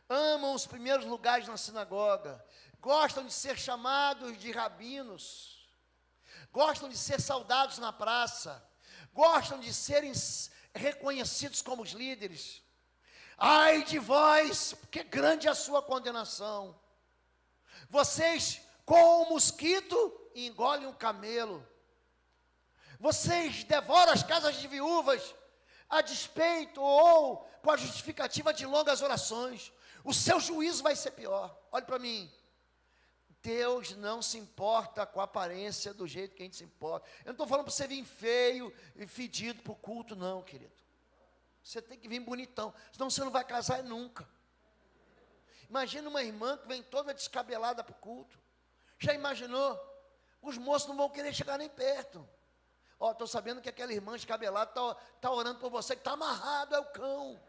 Amam os primeiros lugares na sinagoga, gostam de ser chamados de rabinos, gostam de ser saudados na praça, gostam de serem reconhecidos como os líderes. Ai de vós, porque grande é a sua condenação. Vocês com o mosquito e engolem um camelo. Vocês devoram as casas de viúvas a despeito ou com a justificativa de longas orações. O seu juízo vai ser pior. Olhe para mim. Deus não se importa com a aparência do jeito que a gente se importa. Eu não estou falando para você vir feio e fedido para o culto, não, querido. Você tem que vir bonitão, senão você não vai casar nunca. Imagina uma irmã que vem toda descabelada para o culto. Já imaginou? Os moços não vão querer chegar nem perto. Ó, estou sabendo que aquela irmã descabelada está orando por você, que está amarrado, é o cão.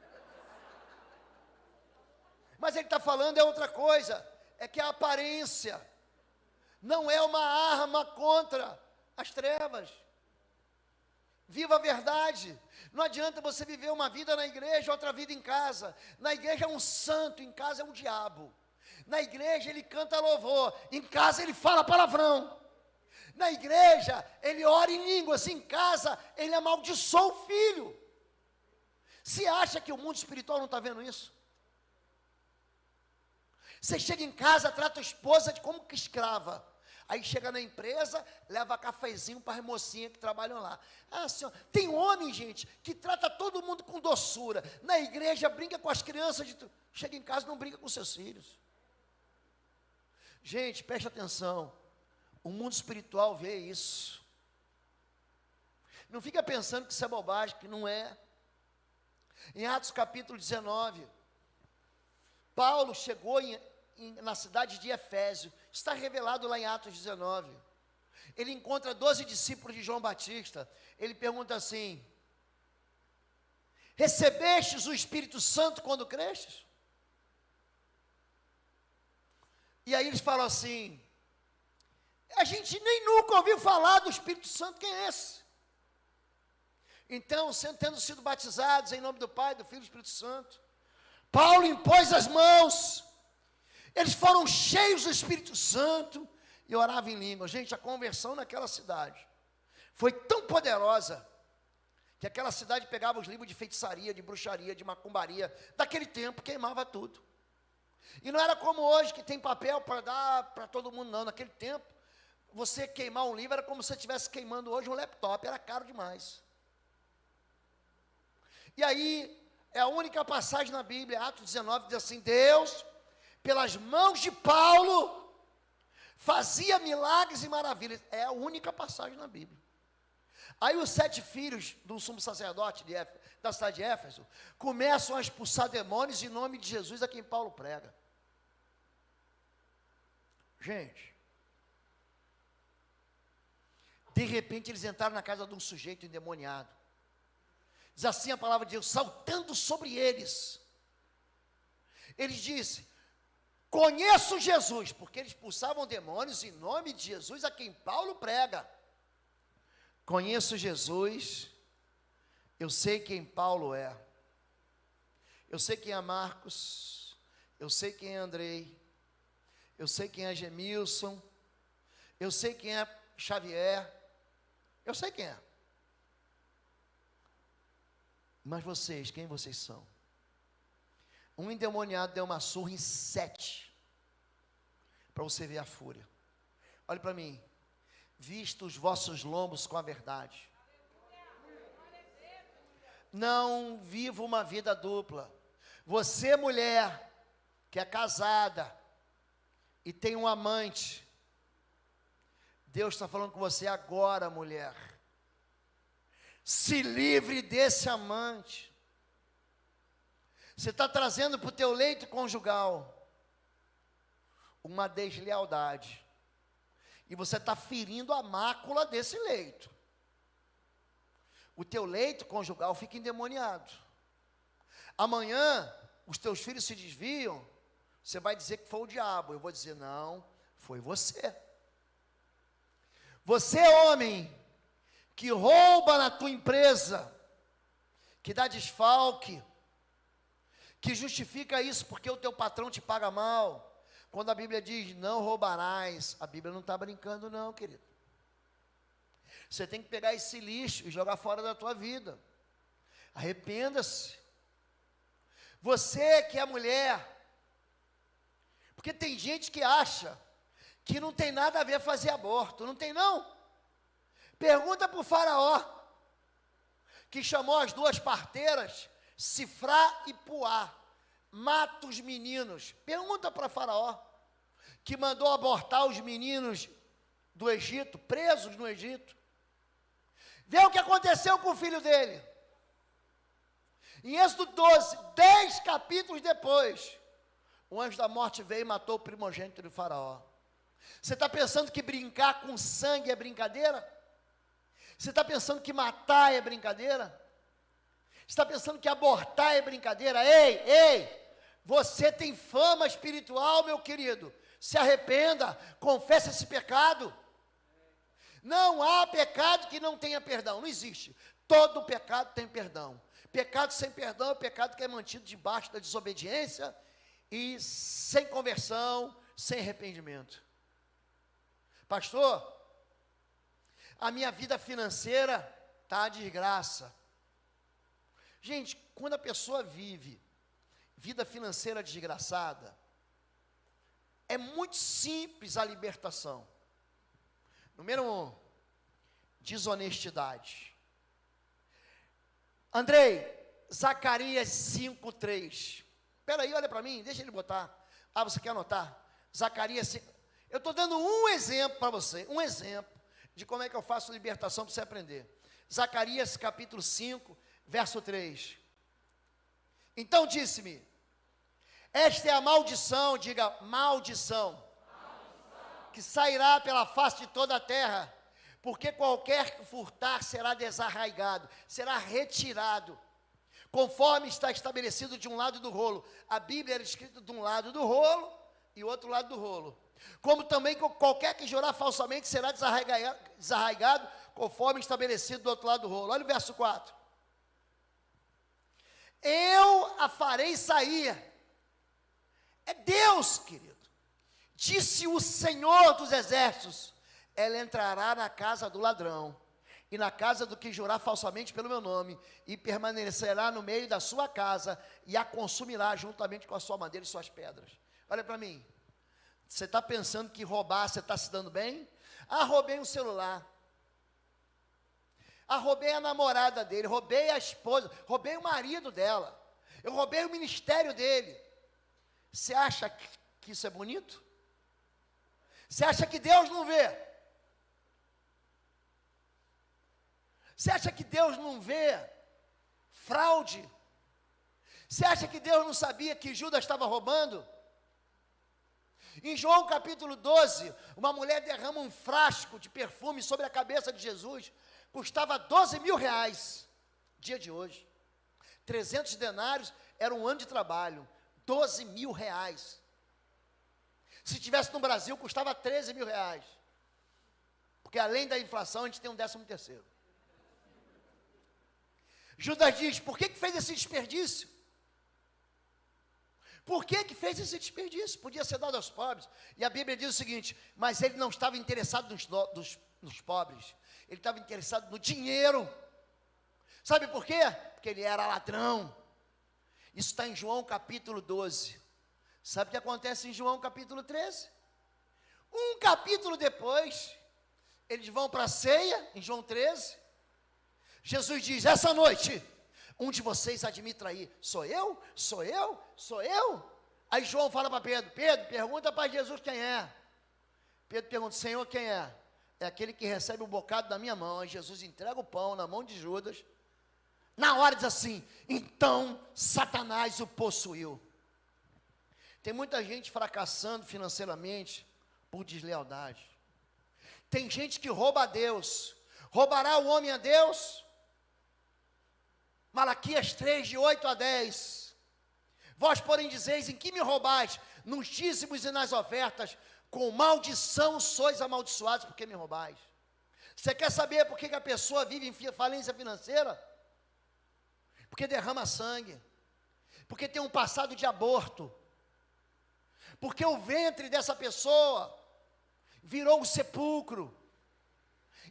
Mas ele está falando é outra coisa, é que a aparência não é uma arma contra as trevas. Viva a verdade. Não adianta você viver uma vida na igreja, outra vida em casa. Na igreja é um santo, em casa é um diabo. Na igreja ele canta louvor, em casa ele fala palavrão. Na igreja ele ora em línguas, em casa ele amaldiçoa o filho. Se acha que o mundo espiritual não está vendo isso? Você chega em casa, trata a esposa de como que escrava. Aí chega na empresa, leva cafezinho para as mocinhas que trabalham lá. Ah, senhor, tem homem, gente, que trata todo mundo com doçura. Na igreja brinca com as crianças, chega em casa não brinca com seus filhos. Gente, preste atenção. O mundo espiritual vê isso. Não fica pensando que isso é bobagem, que não é. Em Atos capítulo 19, Paulo chegou na cidade de Efésio, está revelado lá em Atos 19, ele encontra 12 discípulos de João Batista, ele pergunta assim: recebestes o Espírito Santo quando crestes? E aí eles falam assim: a gente nem nunca ouviu falar do Espírito Santo, quem é esse? Então, tendo sido batizados em nome do Pai, do Filho e do Espírito Santo, Paulo impôs as mãos, eles foram cheios do Espírito Santo e oravam em língua. Gente, a conversão naquela cidade foi tão poderosa, que aquela cidade pegava os livros de feitiçaria, de bruxaria, de macumbaria, daquele tempo queimava tudo. E não era como hoje, que tem papel para dar para todo mundo, não. Naquele tempo, você queimar um livro era como se você estivesse queimando hoje um laptop, era caro demais. E aí, é a única passagem na Bíblia, Atos 19, diz assim: Deus, pelas mãos de Paulo, fazia milagres e maravilhas. É a única passagem na Bíblia. Aí os 7 filhos do sumo sacerdote da cidade de Éfeso começam a expulsar demônios em nome de Jesus, a quem Paulo prega. Gente, de repente eles entraram na casa de um sujeito endemoniado. Diz assim a palavra de Deus: saltando sobre eles, eles dizem: conheço Jesus, porque eles expulsavam demônios em nome de Jesus, a quem Paulo prega. conheço Jesus, eu sei quem Paulo é, eu sei quem é Marcos, eu sei quem é Andrei, eu sei quem é Gemilson, eu sei quem é Xavier, eu sei quem é. Mas vocês, quem vocês são? Um endemoniado deu uma surra em 7, para você ver a fúria. Olhe para mim, visto os vossos lombos com a verdade. Não viva uma vida dupla. Você, mulher, que é casada e tem um amante, Deus está falando com você agora, mulher. Se livre desse amante. Você está trazendo para o teu leito conjugal uma deslealdade. E você está ferindo a mácula desse leito. O teu leito conjugal fica endemoniado. Amanhã, os teus filhos se desviam, você vai dizer que foi o diabo. Eu vou dizer, não, foi você. Você, homem, que rouba na tua empresa, que dá desfalque, que justifica isso porque o teu patrão te paga mal. Quando a Bíblia diz, não roubarás, a Bíblia não está brincando não, querido. Você tem que pegar esse lixo e jogar fora da tua vida. Arrependa-se. Você que é mulher, porque tem gente que acha que não tem nada a ver fazer aborto, não tem não. Pergunta para o faraó, que chamou as 2 parteiras, Sifrá e Puá, mata os meninos. Pergunta para faraó, que mandou abortar os meninos do Egito, presos no Egito. Vê o que aconteceu com o filho dele. Em Êxodo 12, 10 capítulos depois, o anjo da morte veio e matou o primogênito do faraó. Você está pensando que brincar com sangue é brincadeira? Você está pensando que matar é brincadeira? Você está pensando que abortar é brincadeira? Ei, você tem fama espiritual, meu querido. Se arrependa, confesse esse pecado. Não há pecado que não tenha perdão, não existe. Todo pecado tem perdão. Pecado sem perdão é pecado que é mantido debaixo da desobediência e sem conversão, sem arrependimento. Pastor, a minha vida financeira está a desgraça. Gente, quando a pessoa vive vida financeira desgraçada, é muito simples a libertação. Número 1, desonestidade. Andrei, Zacarias 5:3. Espera aí, olha para mim, deixa ele botar. Ah, você quer anotar? Zacarias 5. Eu estou dando um exemplo para você, um exemplo de como é que eu faço libertação para você aprender. Zacarias capítulo 5, verso 3. Então disse-me, esta é a maldição, diga maldição, que sairá pela face de toda a terra, porque qualquer que furtar será desarraigado, será retirado, conforme está estabelecido de um lado do rolo. A Bíblia era escrita de um lado do rolo e outro lado do rolo. Como também qualquer que jurar falsamente será desarraigado, conforme estabelecido do outro lado do rolo. Olha o verso 4. Eu a farei sair. É Deus, querido. Disse o Senhor dos exércitos, ela entrará na casa do ladrão, e na casa do que jurar falsamente pelo meu nome, e permanecerá no meio da sua casa, e a consumirá juntamente com a sua madeira e suas pedras. Olha para mim, você está pensando que roubar, você está se dando bem? Ah, roubei um celular. Ah, roubei a namorada dele, roubei a esposa, roubei o marido dela, eu roubei o ministério dele. Você acha que isso é bonito? Você acha que Deus não vê? Você acha que Deus não vê fraude? Você acha que Deus não sabia que Judas estava roubando? Em João capítulo 12, uma mulher derrama um frasco de perfume sobre a cabeça de Jesus, custava 12 mil reais, dia de hoje, 300 denários, era um ano de trabalho, 12 mil reais, se tivesse no Brasil, custava 13 mil reais, porque além da inflação, a gente tem um 13º. Judas diz, por que fez esse desperdício? Por que fez esse desperdício? Podia ser dado aos pobres. E a Bíblia diz o seguinte, mas ele não estava interessado nos pobres, ele estava interessado no dinheiro. Sabe por quê? Porque ele era ladrão. Isso está em João capítulo 12. Sabe o que acontece em João capítulo 13? Um capítulo depois, eles vão para a ceia, em João 13. Jesus diz, essa noite, um de vocês há de me trair. Sou eu? Sou eu? Sou eu? Aí João fala para Pedro, Pedro, pergunta para Jesus quem é. Pedro pergunta, Senhor, quem é? É aquele que recebe um bocado da minha mão. Aí Jesus entrega o pão na mão de Judas. Na hora diz assim, então Satanás o possuiu. Tem muita gente fracassando financeiramente por deslealdade. Tem gente que rouba a Deus. Roubará o homem a Deus? Malaquias 3, de 8 a 10. Vós, porém, dizeis, em que me roubais? Nos dízimos e nas ofertas, com maldição sois amaldiçoados, porque me roubais. Você quer saber por que a pessoa vive em falência financeira? Porque derrama sangue. Porque tem um passado de aborto. Porque o ventre dessa pessoa virou um sepulcro.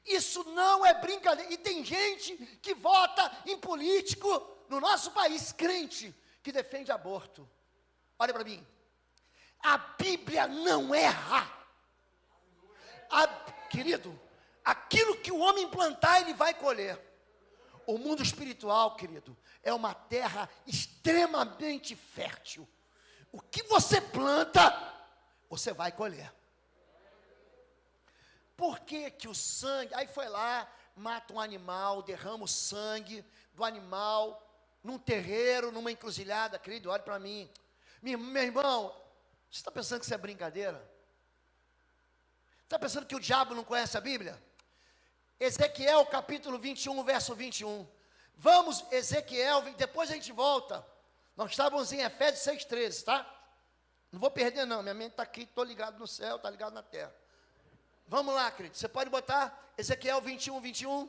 Isso não é brincadeira. E tem gente que vota em político no nosso país, crente, que defende aborto. Olha para mim. A Bíblia não erra. Querido, aquilo que o homem plantar, ele vai colher. O mundo espiritual, querido, é uma terra extremamente fértil. O que você planta, você vai colher. Por que que o sangue, aí foi lá, mata um animal, derrama o sangue do animal, num terreiro, numa encruzilhada, querido, olha para mim. Meu irmão, você está pensando que isso é brincadeira? Está pensando que o diabo não conhece a Bíblia? Ezequiel capítulo 21, verso 21. Vamos, Ezequiel, depois a gente volta. Nós estávamos em Efésios 6,13, tá? Não vou perder não, minha mente está aqui, estou ligado no céu, está ligado na terra. Vamos lá, querido, você pode botar Ezequiel 21, 21.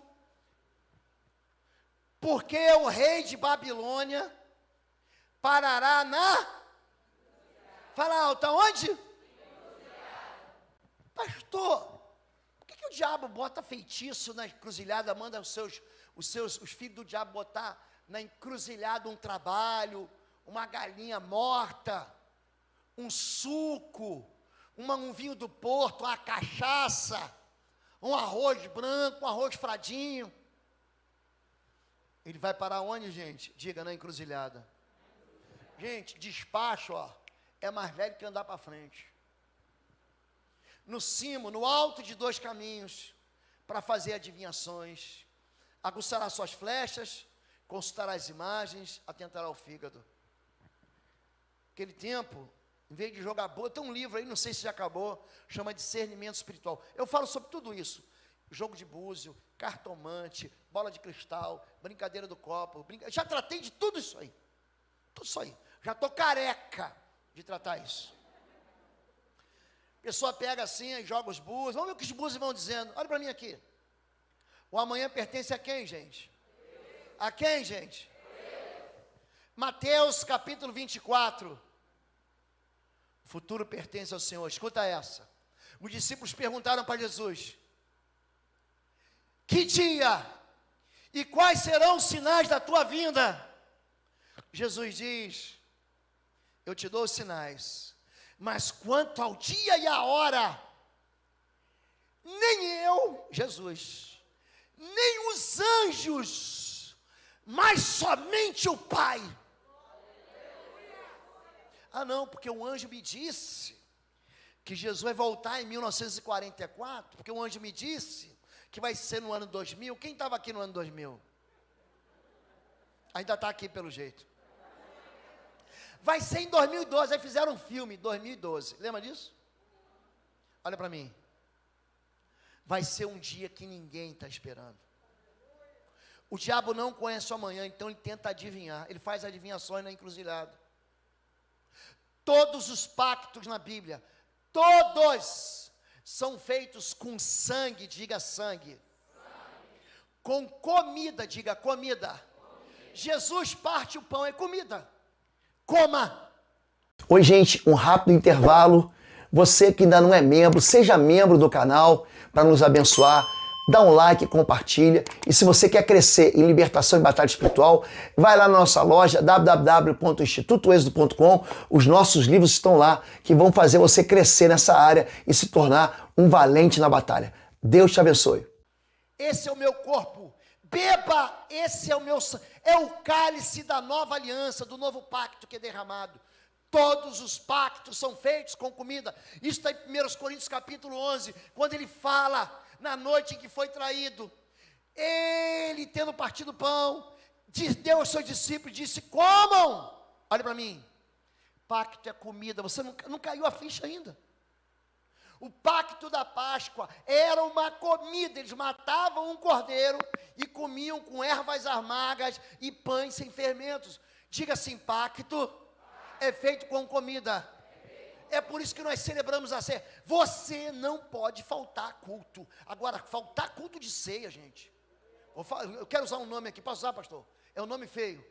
Porque o rei de Babilônia parará na... Fala alto, aonde? Pastor, por que o diabo bota feitiço na encruzilhada, manda os filhos do diabo botar na encruzilhada um trabalho, uma galinha morta, um suco, um vinho do Porto, uma cachaça, um arroz branco, um arroz fradinho? Ele vai parar onde, gente? Diga, na encruzilhada. Gente, despacho, ó, é mais velho que andar para frente. No cimo, no alto de 2 caminhos, para fazer adivinhações. Aguçará suas flechas, consultará as imagens, atentará ao fígado. Aquele tempo, em vez de jogar bola, tem um livro aí, não sei se já acabou, chama Discernimento Espiritual. Eu falo sobre tudo isso. Jogo de búzio, cartomante, bola de cristal, brincadeira do copo. Já tratei de tudo isso aí. Tudo isso aí. Já estou careca de tratar isso. A pessoa pega assim e joga os búzios. Vamos ver o que os búzios vão dizendo. Olha para mim aqui. O amanhã pertence a quem, gente? A quem, gente? Mateus capítulo 24. O futuro pertence ao Senhor. Escuta essa. Os discípulos perguntaram para Jesus: que dia e quais serão os sinais da tua vinda? Jesus diz: eu te dou os sinais, mas quanto ao dia e a hora, nem eu, Jesus, nem os anjos, mas somente o Pai. Ah não, porque um anjo me disse que Jesus vai voltar em 1944, porque um anjo me disse que vai ser no ano 2000. Quem estava aqui no ano 2000? Ainda está aqui pelo jeito. Vai ser em 2012, aí fizeram um filme, 2012, lembra disso? Olha para mim. Vai ser um dia que ninguém está esperando. O diabo não conhece o amanhã, então ele tenta adivinhar, ele faz adivinhações na encruzilhada. Todos os pactos na Bíblia, todos, são feitos com sangue, diga sangue. Com comida, diga comida. Jesus parte o pão, é comida. Coma. Oi, gente, um rápido intervalo. Você que ainda não é membro, seja membro do canal para nos abençoar. Dá um like, compartilha. E se você quer crescer em libertação e batalha espiritual, vai lá na nossa loja www.institutoexodo.com. Os nossos livros estão lá que vão fazer você crescer nessa área e se tornar um valente na batalha. Deus te abençoe. Esse é o meu corpo. Beba, esse é o meu sangue. É o cálice da nova aliança, do novo pacto que é derramado. Todos os pactos são feitos com comida. Isso está em 1 Coríntios capítulo 11, quando ele fala na noite em que foi traído. Ele, tendo partido o pão, deu aos seus discípulos, disse, comam. Olha para mim. Pacto é comida. Você não caiu a ficha ainda. O pacto da Páscoa era uma comida. Eles matavam um cordeiro e comiam com ervas amargas e pães sem fermentos. Diga assim, pacto é feito com comida. É por isso que nós celebramos a ceia. Você não pode faltar culto. Agora, faltar culto de ceia, gente. Eu quero usar um nome aqui. Posso usar, pastor? É um nome feio.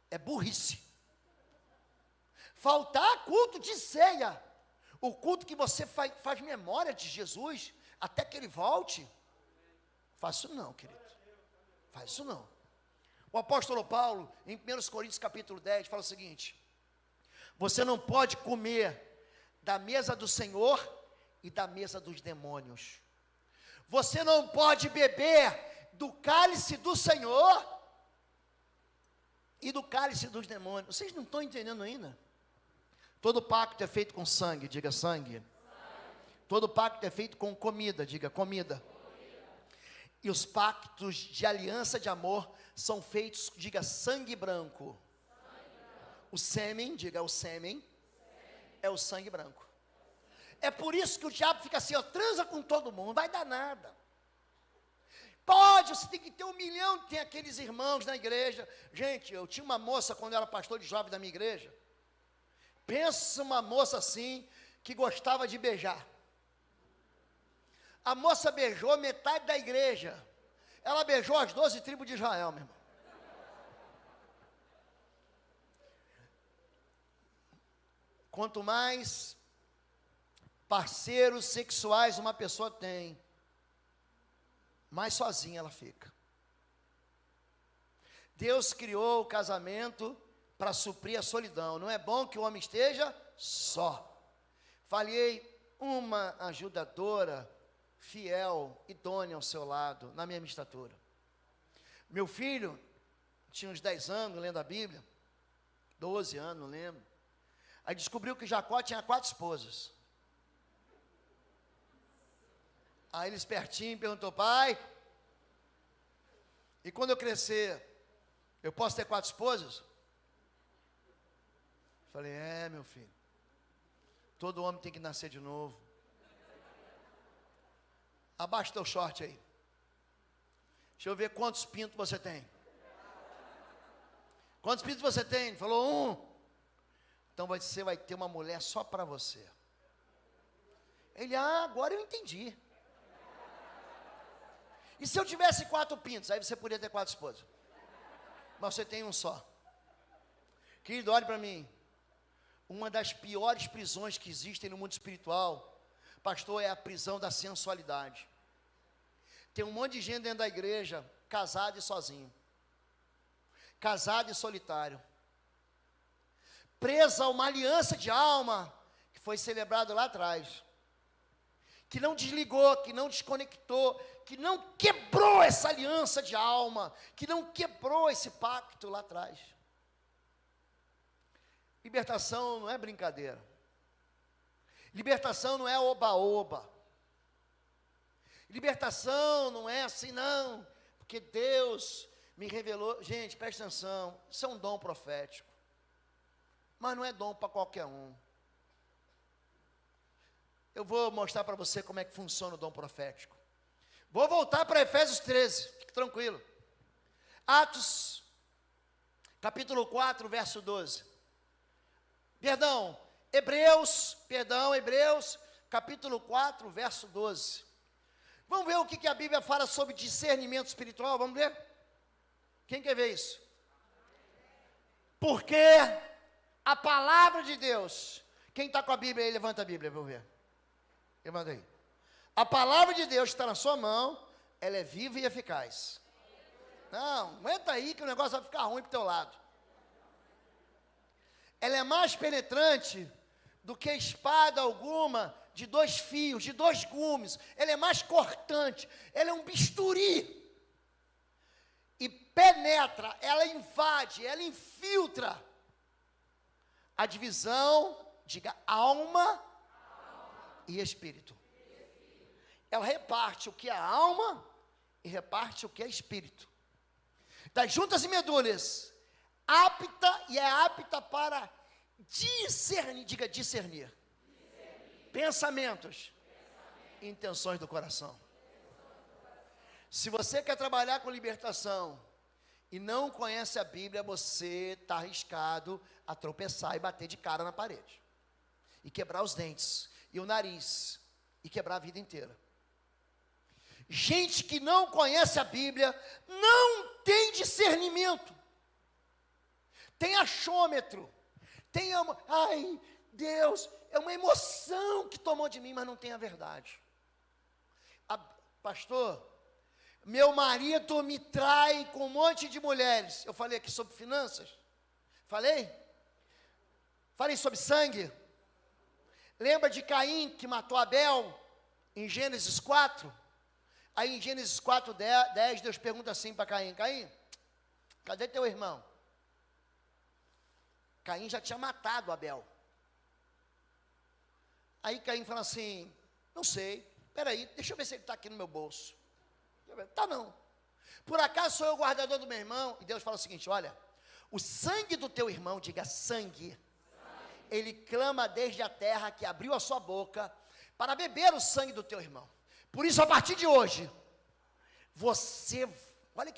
É burrice. Faltar culto de ceia. O culto que você faz memória de Jesus, até que ele volte. Faz isso não, querido. Faz isso não. O apóstolo Paulo, em 1 Coríntios capítulo 10, fala o seguinte: você não pode comer da mesa do Senhor e da mesa dos demônios. Você não pode beber do cálice do Senhor e do cálice dos demônios. Vocês não estão entendendo ainda? Todo pacto é feito com sangue, diga sangue. Todo pacto é feito com comida, diga comida. E os pactos de aliança de amor são feitos, diga sangue branco. O sêmen, diga o sêmen, é o sangue branco. É por isso que o diabo fica assim, ó, transa com todo mundo, não vai dar nada. Pode, você tem que ter 1 milhão, tem aqueles irmãos na igreja. Gente, eu tinha uma moça quando eu era pastor de jovem da minha igreja. Pensa uma moça assim, que gostava de beijar. A moça beijou metade da igreja. Ela beijou as 12 tribos de Israel, meu irmão. Quanto mais parceiros sexuais uma pessoa tem, mais sozinha ela fica. Deus criou o casamento para suprir a solidão. Não é bom que o homem esteja só. Falhei uma ajudadora fiel, idônea ao seu lado, na minha estatura. Meu filho tinha uns 10 anos lendo a Bíblia, 12 anos, não lembro. Aí descobriu que Jacó tinha 4 esposas. Aí ele espertinho perguntou, pai, e quando eu crescer, eu posso ter 4 esposas? Falei, meu filho, todo homem tem que nascer de novo. Abaixa teu short aí. Deixa eu ver quantos pintos você tem. Quantos pintos você tem? Ele falou, 1. Então você vai ter uma mulher só para você. Ele, agora eu entendi. E se eu tivesse 4 pintos? Aí você poderia ter 4 esposas. Mas você tem um só. Querido, olhe para mim. Uma das piores prisões que existem no mundo espiritual, pastor, é a prisão da sensualidade. Tem um monte de gente dentro da igreja, casado e sozinho. Casado e solitário. Presa a uma aliança de alma, que foi celebrada lá atrás. Que não desligou, que não desconectou, que não quebrou essa aliança de alma, que não quebrou esse pacto lá atrás. Libertação não é brincadeira. Libertação não é oba-oba. Libertação não é assim, não, porque Deus me revelou. Gente, presta atenção, isso é um dom profético, mas não é dom para qualquer um. Eu vou mostrar para você como é que funciona o dom profético. Vou voltar para Efésios 13, fique tranquilo. Atos, capítulo 4, verso 12. Hebreus, capítulo 4, verso 12. Vamos ver o que a Bíblia fala sobre discernimento espiritual, vamos ver? Quem quer ver isso? Porque a palavra de Deus, quem está com a Bíblia aí, levanta a Bíblia para eu ver. Levanta aí. A palavra de Deus está na sua mão, ela é viva e eficaz. Não, aguenta aí que o negócio vai ficar ruim para o teu lado. Ela é mais penetrante do que espada alguma de 2 fios, de 2 gumes. Ela é mais cortante, ela é um bisturi. E penetra, ela invade, ela infiltra a divisão, diga, alma e espírito. Ela reparte o que é alma e reparte o que é espírito. Das juntas e medulas, apta e é apta para discernir, diga discernir. Pensamentos, intenções do coração. Se você quer trabalhar com libertação e não conhece a Bíblia, você está arriscado a tropeçar e bater de cara na parede. E quebrar os dentes, e o nariz, e quebrar a vida inteira. Gente que não conhece a Bíblia, não tem discernimento. Tem achômetro. Tem, ai, Deus, é uma emoção que tomou de mim, mas não tem a verdade. Pastor, meu marido me trai com um monte de mulheres. Eu falei aqui sobre finanças? Falei? Falei sobre sangue? Lembra de Caim que matou Abel? Em Gênesis 4? Aí em Gênesis 4, 10, Deus pergunta assim para Caim: Caim, cadê teu irmão? Caim já tinha matado Abel. Aí Caim fala assim: não sei, peraí, deixa eu ver se ele está aqui no meu bolso. Tá não. Por acaso sou eu o guardador do meu irmão? E Deus fala o seguinte: olha, o sangue do teu irmão, diga sangue, ele clama desde a terra que abriu a sua boca para beber o sangue do teu irmão. Por isso, a partir de hoje, você, olha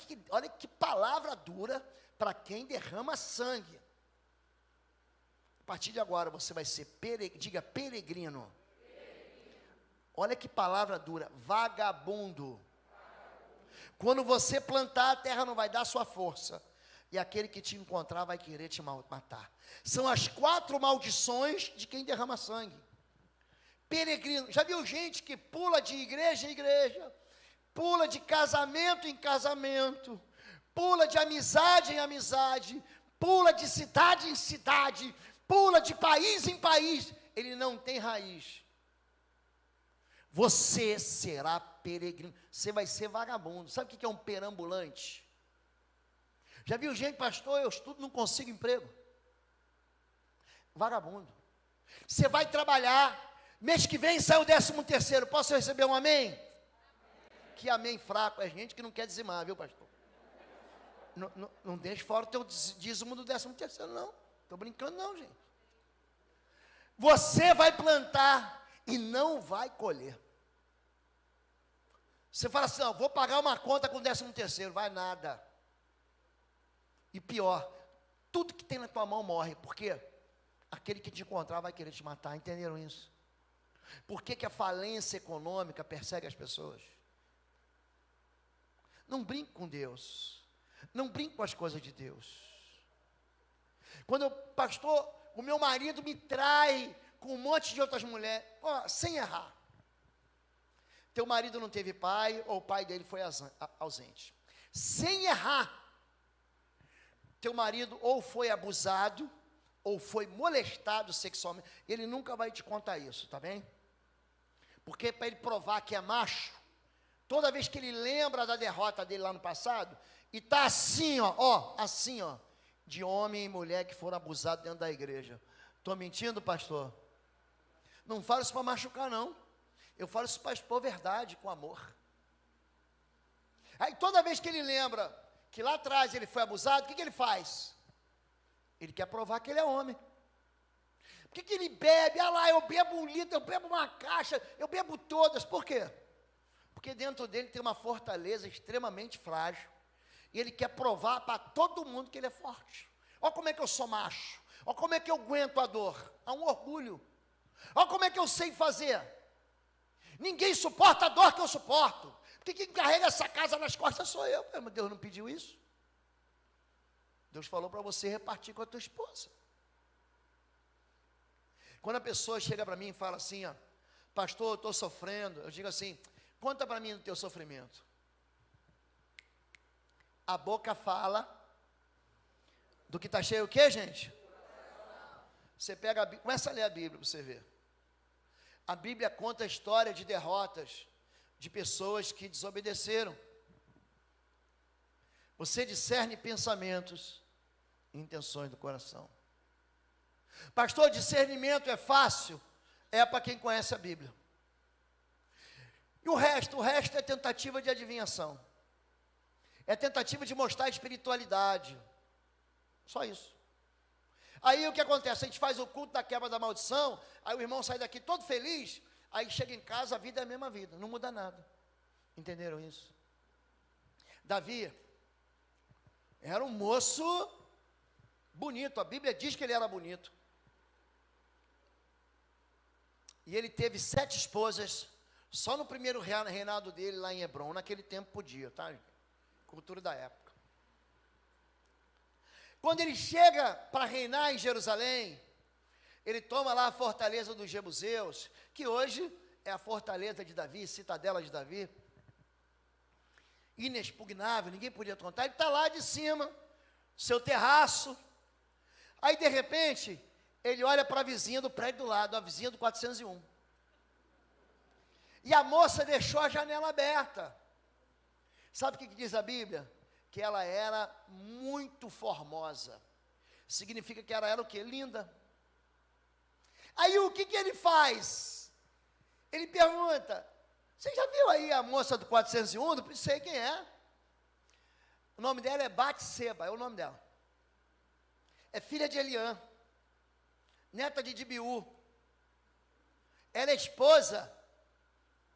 que palavra dura para quem derrama sangue. A partir de agora, você vai ser, diga peregrino. Olha que palavra dura, vagabundo. Quando você plantar, a terra não vai dar sua força. E aquele que te encontrar vai querer te matar. São as 4 maldições de quem derrama sangue. Peregrino. Já viu gente que pula de igreja em igreja? Pula de casamento em casamento. Pula de amizade em amizade. Pula de cidade em cidade. Pula de país em país. Ele não tem raiz. Você será peregrino. Você vai ser vagabundo. Sabe o que é um perambulante? Já viu gente, pastor, eu estudo, não consigo emprego. Vagabundo. Você vai trabalhar, mês que vem sai o 13º. Posso receber um amém? Amém. Que amém fraco, é gente que não quer dizimar, viu, pastor? Não deixe fora o teu dízimo do 13º, não. Estou brincando não, gente. Você vai plantar e não vai colher. Você fala assim: vou pagar uma conta com o 13º, vai nada. E pior, tudo que tem na tua mão morre, porque aquele que te encontrar vai querer te matar, entenderam isso? Por que a falência econômica persegue as pessoas? Não brinque com Deus, não brinque com as coisas de Deus. Quando pastor, o meu marido me trai com um monte de outras mulheres, sem errar. Teu marido não teve pai, ou o pai dele foi ausente. Sem errar, teu marido ou foi abusado, ou foi molestado sexualmente. Ele nunca vai te contar isso, tá bem? Porque para ele provar que é macho, toda vez que ele lembra da derrota dele lá no passado, e está assim, assim, de homem e mulher que foram abusados dentro da igreja. Estou mentindo, pastor? Não falo isso para machucar, não. Eu falo isso para expor verdade, com amor. Aí toda vez que ele lembra que lá atrás ele foi abusado, o que ele faz? Ele quer provar que ele é homem. Por que ele bebe? Eu bebo 1 litro, eu bebo uma caixa, eu bebo todas. Por quê? Porque dentro dele tem uma fortaleza extremamente frágil. E ele quer provar para todo mundo que ele é forte. Olha como é que eu sou macho. Olha como é que eu aguento a dor. Há um orgulho. Olha como é que eu sei fazer. Ninguém suporta a dor que eu suporto. Porque quem carrega essa casa nas costas sou eu. Mas Deus não pediu isso. Deus falou para você repartir com a tua esposa. Quando a pessoa chega para mim e fala assim, ó, pastor, eu estou sofrendo, eu digo assim, conta para mim do teu sofrimento. A boca fala do que está cheio o quê, gente? Você pega a Bíblia, começa a ler a Bíblia para você ver. A Bíblia conta a história de derrotas de pessoas que desobedeceram. Você discerne pensamentos e intenções do coração. Pastor, discernimento é fácil? É para quem conhece a Bíblia. E o resto é tentativa de adivinhação. É tentativa de mostrar espiritualidade. Só isso. Aí o que acontece? A gente faz o culto da quebra da maldição, aí o irmão sai daqui todo feliz, aí chega em casa, a vida é a mesma vida, não muda nada. Entenderam isso? Davi era um moço bonito, a Bíblia diz que ele era bonito. E ele teve 7 esposas, só no primeiro reinado dele lá em Hebron, naquele tempo podia, tá? Cultura da época. Quando ele chega para reinar em Jerusalém, ele toma lá a fortaleza dos Jebuseus, que hoje é a fortaleza de Davi, citadela de Davi, inexpugnável, ninguém podia contar. Ele está lá de cima, seu terraço. Aí de repente, ele olha para a vizinha do prédio do lado, a vizinha do 401. E a moça deixou a janela aberta. Sabe o que diz a Bíblia? Que ela era muito formosa. Significa que ela era o quê? Linda. Aí o que ele faz? Ele pergunta, você já viu aí a moça do 401? Não sei quem é. O nome dela é Batseba, é o nome dela. É filha de Eliã, neta de Dibiú. Ela é esposa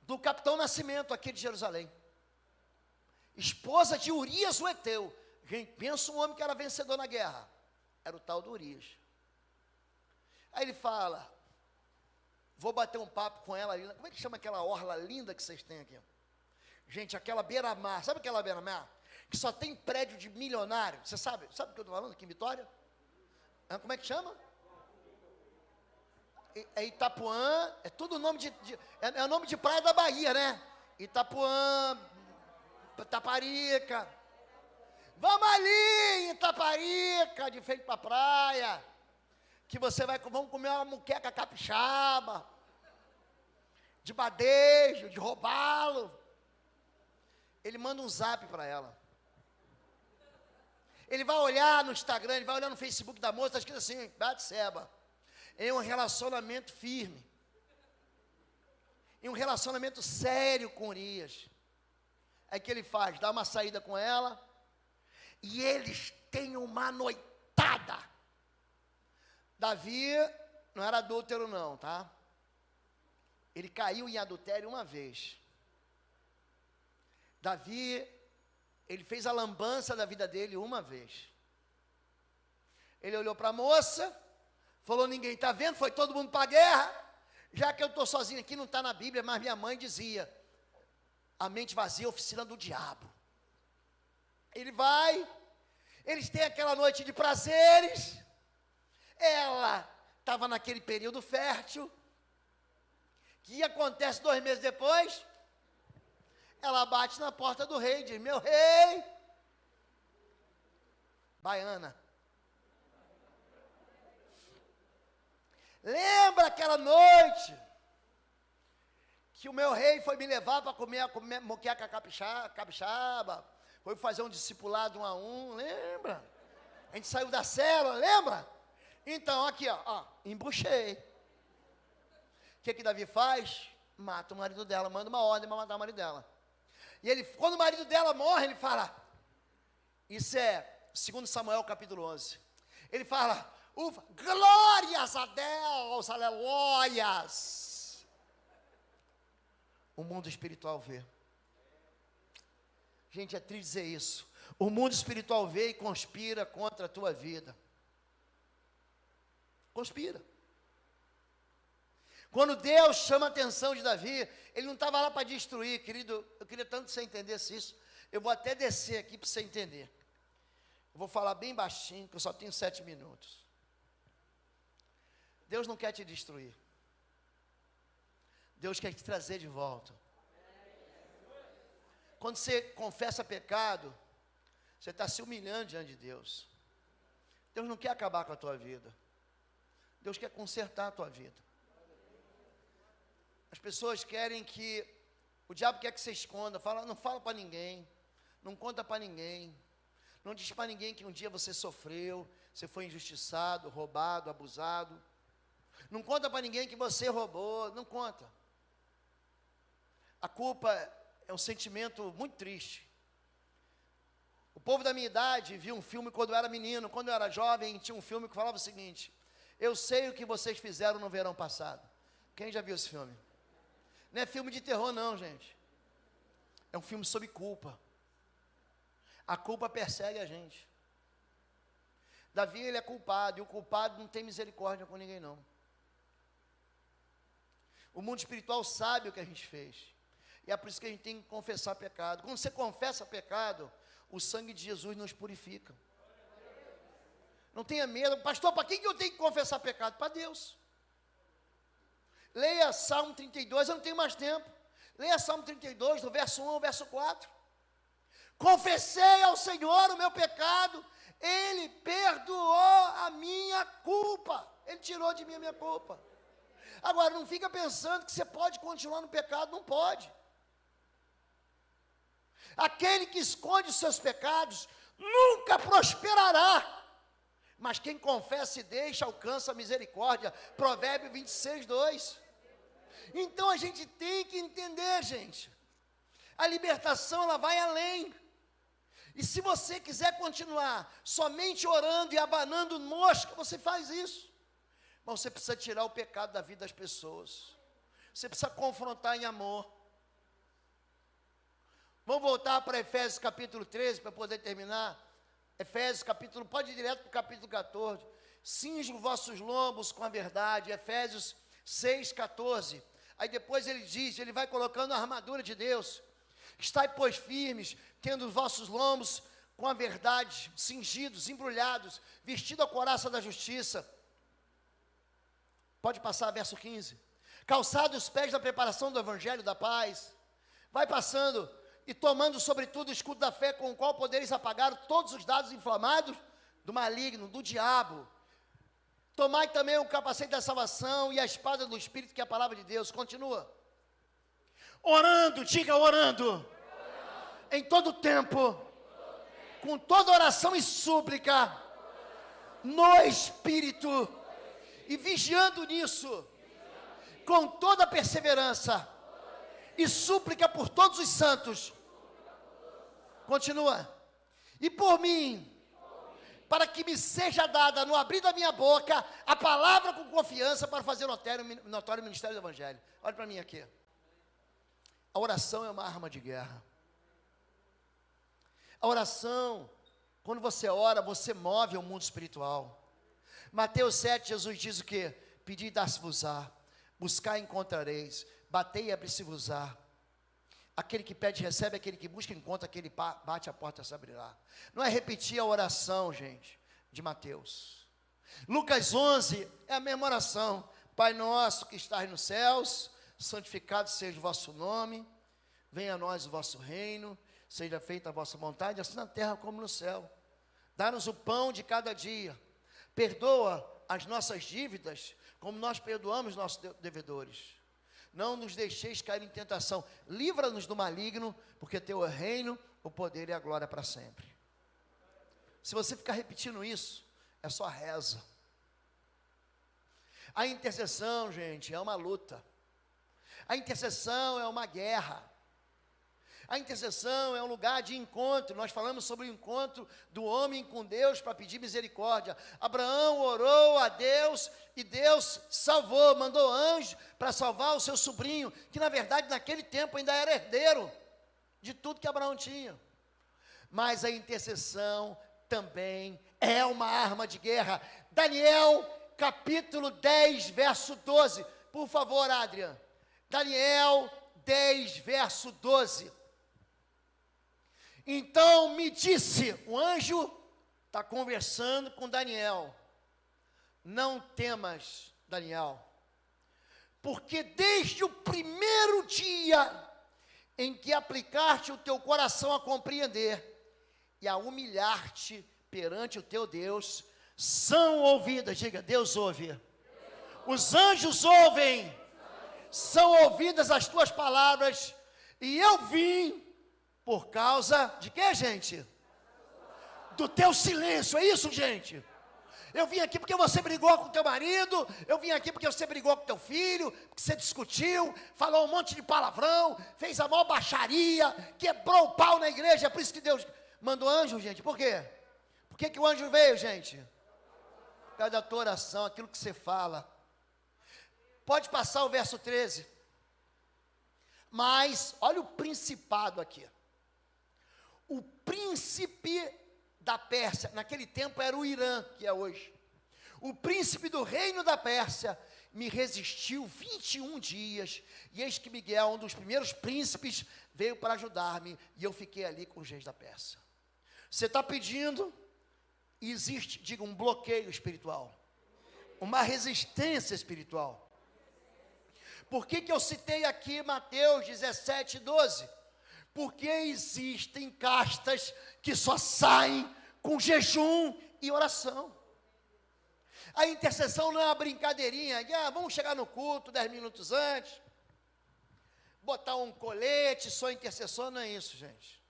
do capitão Nascimento aqui de Jerusalém. Esposa de Urias o Heteu. Gente, pensa um homem que era vencedor na guerra. Era o tal do Urias. Aí ele fala, vou bater um papo com ela ali. Como é que chama aquela orla linda que vocês têm aqui? Gente, aquela beira-mar. Sabe aquela beira-mar? Que só tem prédio de milionário. Você sabe o que eu estou falando aqui em Vitória? Como é que chama? É Itapuã. É tudo nome é o nome de praia da Bahia, né? Itapuã, Itaparica. Vamos ali em Itaparica, de frente para a praia, que vamos comer uma muqueca capixaba, de badejo, de robalo. Ele manda um zap para ela. Ele vai olhar no Instagram, ele vai olhar no Facebook da moça, está escrito assim, Batseba, em um relacionamento firme, em um relacionamento sério com Urias. Aí que ele faz? Dá uma saída com ela, e eles têm uma noitada. Davi não era adúltero não, tá? Ele caiu em adultério uma vez. Davi, ele fez a lambança da vida dele uma vez. Ele olhou para a moça, falou, ninguém está vendo, foi todo mundo para a guerra. Já que eu estou sozinho aqui, não está na Bíblia, mas minha mãe dizia, a mente vazia é oficina do diabo. Ele vai, eles têm aquela noite de prazeres, ela estava naquele período fértil, que acontece 2 meses depois, ela bate na porta do rei, diz, meu rei, baiana, lembra aquela noite, que o meu rei foi me levar para comer moqueca capixaba, foi fazer um discipulado 1 a 1, lembra? A gente saiu da célula, lembra? Então, aqui, ó, embuchei. O que Davi faz? Mata o marido dela, manda uma ordem para matar o marido dela. E ele, quando o marido dela morre, ele fala, isso é 2 Samuel capítulo 11. Ele fala, glórias a Deus, aleluias. O mundo espiritual vê. Gente, é triste dizer isso. O mundo espiritual vê e conspira contra a tua vida. Conspira. Quando Deus chama a atenção de Davi, ele não estava lá para destruir, querido. Eu queria tanto que você entendesse isso. Eu vou até descer aqui para você entender. Eu vou falar bem baixinho, que eu só tenho 7 minutos. Deus não quer te destruir. Deus quer te trazer de volta. Quando você confessa pecado, você está se humilhando diante de Deus. Deus não quer acabar com a tua vida. Deus quer consertar a tua vida. As pessoas querem que, o diabo quer que você esconda, não fala para ninguém, não conta para ninguém, não diz para ninguém que um dia você sofreu, você foi injustiçado, roubado, abusado. Não conta para ninguém que você roubou, não conta. A culpa é um sentimento muito triste. O povo da minha idade viu um filme quando eu era menino, quando eu era jovem, tinha um filme que falava o seguinte: eu sei o que vocês fizeram no verão passado. Quem já viu esse filme? Não é filme de terror não, gente. É um filme sobre culpa. A culpa persegue a gente. Davi, ele é culpado, e o culpado não tem misericórdia com ninguém não. O mundo espiritual sabe o que a gente fez. E é por isso que a gente tem que confessar pecado. Quando você confessa pecado, o sangue de Jesus nos purifica. Não tenha medo. Pastor, para quem que eu tenho que confessar pecado? Para Deus. Leia Salmo 32, eu não tenho mais tempo. Leia Salmo 32, do verso 1 ao verso 4. Confessei ao Senhor o meu pecado, Ele perdoou a minha culpa. Ele tirou de mim a minha culpa. Agora, não fica pensando que você pode continuar no pecado, não pode. Aquele que esconde os seus pecados nunca prosperará, mas quem confessa e deixa alcança a misericórdia. Provérbio 26, 2. Então a gente tem que entender, gente, a libertação ela vai além. E se você quiser continuar somente orando e abanando mosca, você faz isso. Mas você precisa tirar o pecado da vida das pessoas. Você precisa confrontar em amor. Vamos voltar para Efésios capítulo 13, para poder terminar. Efésios capítulo, pode ir direto para o capítulo 14. Cinjam vossos lombos com a verdade. Efésios 6, 14. Aí depois ele diz, ele vai colocando a armadura de Deus. Estai, pois, firmes, tendo os vossos lombos com a verdade, cingidos, embrulhados, vestido a couraça da justiça. Pode passar, verso 15. Calçados os pés da preparação do evangelho da paz. Vai passando, e tomando sobretudo o escudo da fé, com o qual podereis apagar todos os dados inflamados do maligno, do diabo. Tomai também o capacete da salvação e a espada do Espírito, que é a palavra de Deus. Continua. Orando, diga orando. Em todo tempo, com toda oração e súplica, no Espírito, e vigiando nisso, com toda perseverança e súplica por todos os santos. Continua. E por mim, para que me seja dada no abrir da minha boca a palavra com confiança para fazer notório ministério do Evangelho. Olha para mim aqui. A oração é uma arma de guerra. A oração, quando você ora, você move o mundo espiritual. Mateus 7, Jesus diz o quê? Pedi e dar-se-vos-á, buscar e encontrareis, batei e abrir-se-vos-á. Aquele que pede recebe, aquele que busca encontra, aquele bate a porta se abrirá. Não é repetir a oração, gente, de Mateus. Lucas 11 é a mesma oração. Pai nosso que estás nos céus, santificado seja o vosso nome, venha a nós o vosso reino, seja feita a vossa vontade, assim na terra como no céu. Dá-nos o pão de cada dia, perdoa as nossas dívidas, como nós perdoamos nossos devedores. Não nos deixeis cair em tentação, livra-nos do maligno, porque teu é o reino, o poder e a glória para sempre. Se você ficar repetindo isso, é só reza. A intercessão, gente, é uma luta. A intercessão é uma guerra. A intercessão é um lugar de encontro. Nós falamos sobre o encontro do homem com Deus para pedir misericórdia. Abraão orou a Deus e Deus salvou, mandou anjo para salvar o seu sobrinho, que na verdade naquele tempo ainda era herdeiro de tudo que Abraão tinha. Mas a intercessão também é uma arma de guerra. Daniel capítulo 10, verso 12. Por favor, Adrian. Daniel 10, verso 12. Então me disse, o anjo está conversando com Daniel. Não temas, Daniel, porque desde o primeiro dia em que aplicaste o teu coração a compreender e a humilhar-te perante o teu Deus, são ouvidas, diga, Deus ouve. Os anjos ouvem, são ouvidas as tuas palavras, e eu vim por causa de quê, gente? Do teu silêncio, é isso, gente? Eu vim aqui porque você brigou com o teu marido, eu vim aqui porque você brigou com o teu filho, porque você discutiu, falou um monte de palavrão, fez a maior baixaria, quebrou o pau na igreja, é por isso que Deus mandou anjo, gente. Por quê? Por que o anjo veio, gente? Por causa da tua oração, aquilo que você fala. Pode passar o verso 13. Mas, olha o principado aqui. O príncipe da Pérsia, naquele tempo era o Irã, que é hoje. O príncipe do reino da Pérsia me resistiu 21 dias, e eis que Miguel, um dos primeiros príncipes, veio para ajudar-me, e eu fiquei ali com os reis da Pérsia. Você está pedindo, e existe, diga, um bloqueio espiritual, uma resistência espiritual. Por que eu citei aqui Mateus 17, 12? Porque existem castas que só saem com jejum e oração. A intercessão não é uma brincadeirinha, vamos chegar no culto 10 minutos antes, botar um colete, só intercessor, não é isso, gente.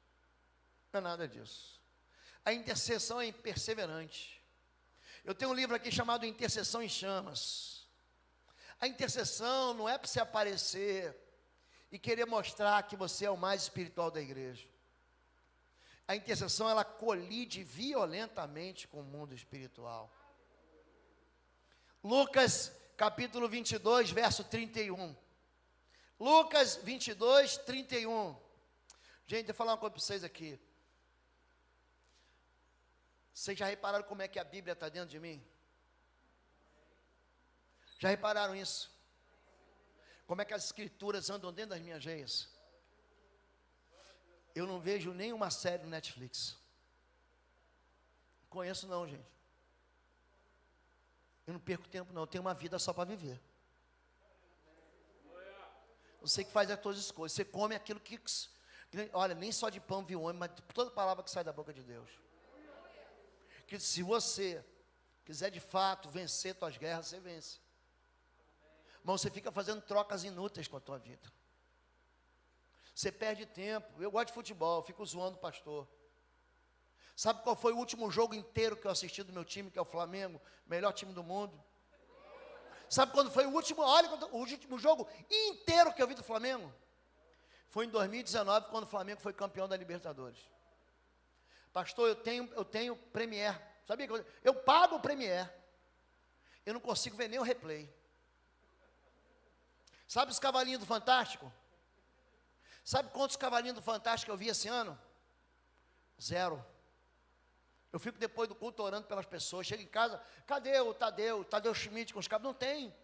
Não é nada disso. A intercessão é perseverante. Eu tenho um livro aqui chamado Intercessão em Chamas. A intercessão não é para você aparecer e querer mostrar que você é o mais espiritual da igreja. A intercessão, ela colide violentamente com o mundo espiritual. Lucas capítulo 22, verso 31. Lucas 22, 31. Gente, deixa eu falar uma coisa para vocês aqui. Vocês já repararam como é que a Bíblia está dentro de mim? Já repararam isso? Como é que as escrituras andam dentro das minhas veias? Eu não vejo nenhuma série no Netflix. Não conheço não, gente. Eu não perco tempo não, eu tenho uma vida só para viver. Você que faz as suas escolhas, você come aquilo que... Olha, nem só de pão viu o homem, mas de toda palavra que sai da boca de Deus. Que se você quiser de fato vencer tuas guerras, você vence. Mas você fica fazendo trocas inúteis com a tua vida. Você perde tempo. Eu gosto de futebol, fico zoando o pastor. Sabe qual foi o último jogo inteiro que eu assisti do meu time, que é o Flamengo, melhor time do mundo? Sabe quando foi o último, olha, o último jogo inteiro que eu vi do Flamengo? Foi em 2019, quando o Flamengo foi campeão da Libertadores. Pastor, eu tenho Premiere. Sabia que eu pago o Premiere. Eu não consigo ver nem o replay. Sabe os cavalinhos do Fantástico? Sabe quantos cavalinhos do Fantástico eu vi esse ano? 0. Eu fico depois do culto orando pelas pessoas. Chego em casa, cadê o Tadeu Schmidt com os cabos? Não tem.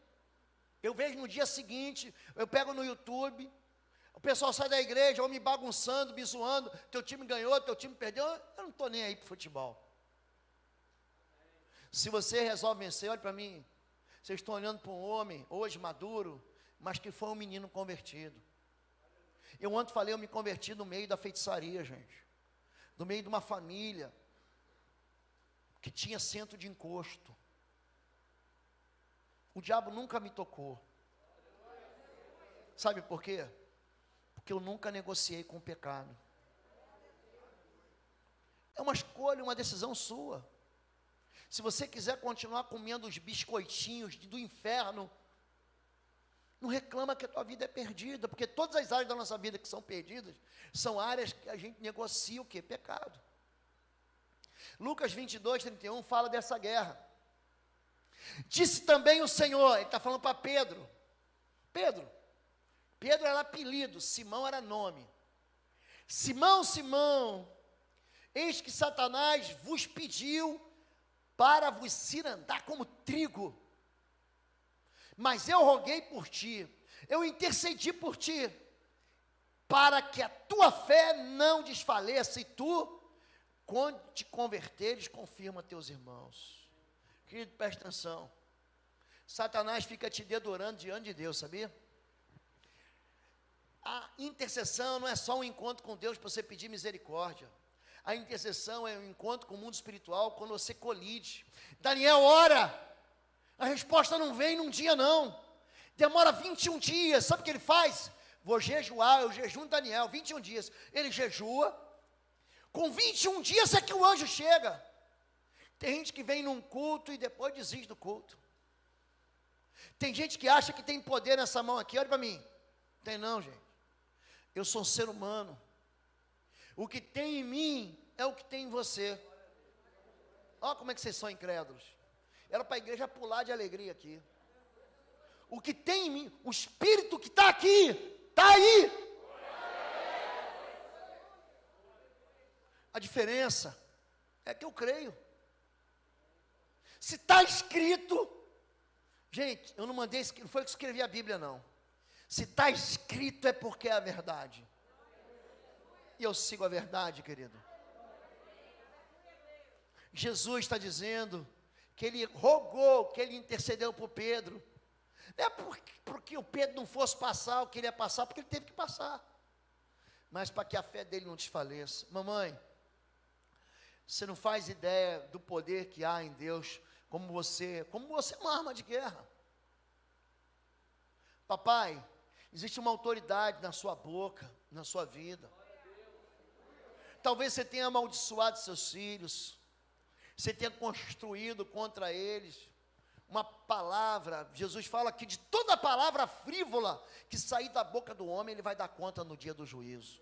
Eu vejo no dia seguinte, eu pego no YouTube, o pessoal sai da igreja, ou me bagunçando, me zoando, teu time ganhou, teu time perdeu, eu não estou nem aí para futebol. Se você resolve vencer, olha para mim, vocês estão olhando para um homem, hoje maduro, mas que foi um menino convertido. Eu ontem falei, eu me converti no meio da feitiçaria, gente. No meio de uma família que tinha centro de encosto. O diabo nunca me tocou. Sabe por quê? Porque eu nunca negociei com o pecado. É uma escolha, uma decisão sua. Se você quiser continuar comendo os biscoitinhos do inferno, não reclama que a tua vida é perdida, porque todas as áreas da nossa vida que são perdidas, são áreas que a gente negocia o quê? Pecado. Lucas 22, 31 fala dessa guerra. Disse também o Senhor, ele está falando para Pedro. Pedro era apelido, Simão era nome. Simão, Simão, eis que Satanás vos pediu para vos cirandar como trigo. Mas eu roguei por ti, eu intercedi por ti, para que a tua fé não desfaleça, e tu, Quando te converteres, confirma teus irmãos. Querido, presta atenção. Satanás fica te dedurando diante de Deus, sabia? A intercessão não é só um encontro com Deus para você pedir misericórdia. A intercessão é um encontro com o mundo espiritual quando você colide. Daniel ora. A resposta não vem num dia não. Demora 21 dias. Sabe o que ele faz? Vou jejuar, eu jejuo Daniel, 21 dias. Ele jejua. Com 21 dias é que o anjo chega. Tem gente que vem num culto e depois desiste do culto. Tem gente que acha que tem poder nessa mão aqui, olha para mim. Tem não, gente. Eu sou um ser humano. O que tem em mim é o que tem em você. Olha como é que vocês são incrédulos. Era para a igreja pular de alegria aqui. O que tem em mim, o Espírito que está aqui, está aí. A diferença é que eu creio. Se está escrito, gente, eu não mandei, não foi eu que escrevi a Bíblia não. Se está escrito é porque é a verdade. E eu sigo a verdade, querido. Jesus está dizendo que ele rogou, que ele intercedeu por Pedro. Não é porque o Pedro não fosse passar o que ele ia passar, porque ele teve que passar. Mas para que a fé dele não desfaleça. Mamãe, você não faz ideia do poder que há em Deus, como você é uma arma de guerra. Papai, existe uma autoridade na sua boca, na sua vida. Talvez você tenha amaldiçoado seus filhos, você tenha construído contra eles uma palavra. Jesus fala que de toda palavra frívola que sair da boca do homem, ele vai dar conta no dia do juízo.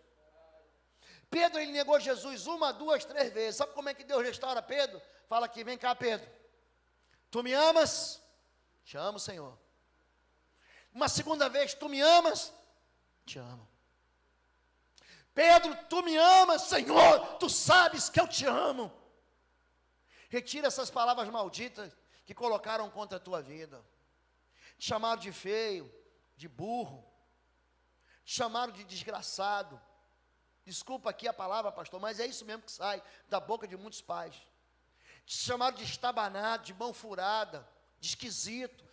Pedro, ele negou Jesus 1, 2, 3 vezes. Sabe como é que Deus restaura Pedro? Fala aqui, vem cá, Pedro. Tu me amas? Te amo, Senhor. Uma segunda vez, tu me amas? Te amo. Pedro, tu me amas? Senhor, tu sabes que eu te amo. Retira essas palavras malditas que colocaram contra a tua vida. Te chamaram de feio, de burro, te chamaram de desgraçado. Desculpa aqui a palavra, pastor, mas é isso mesmo que sai da boca de muitos pais. Te chamaram de estabanado, de mão furada, de esquisito.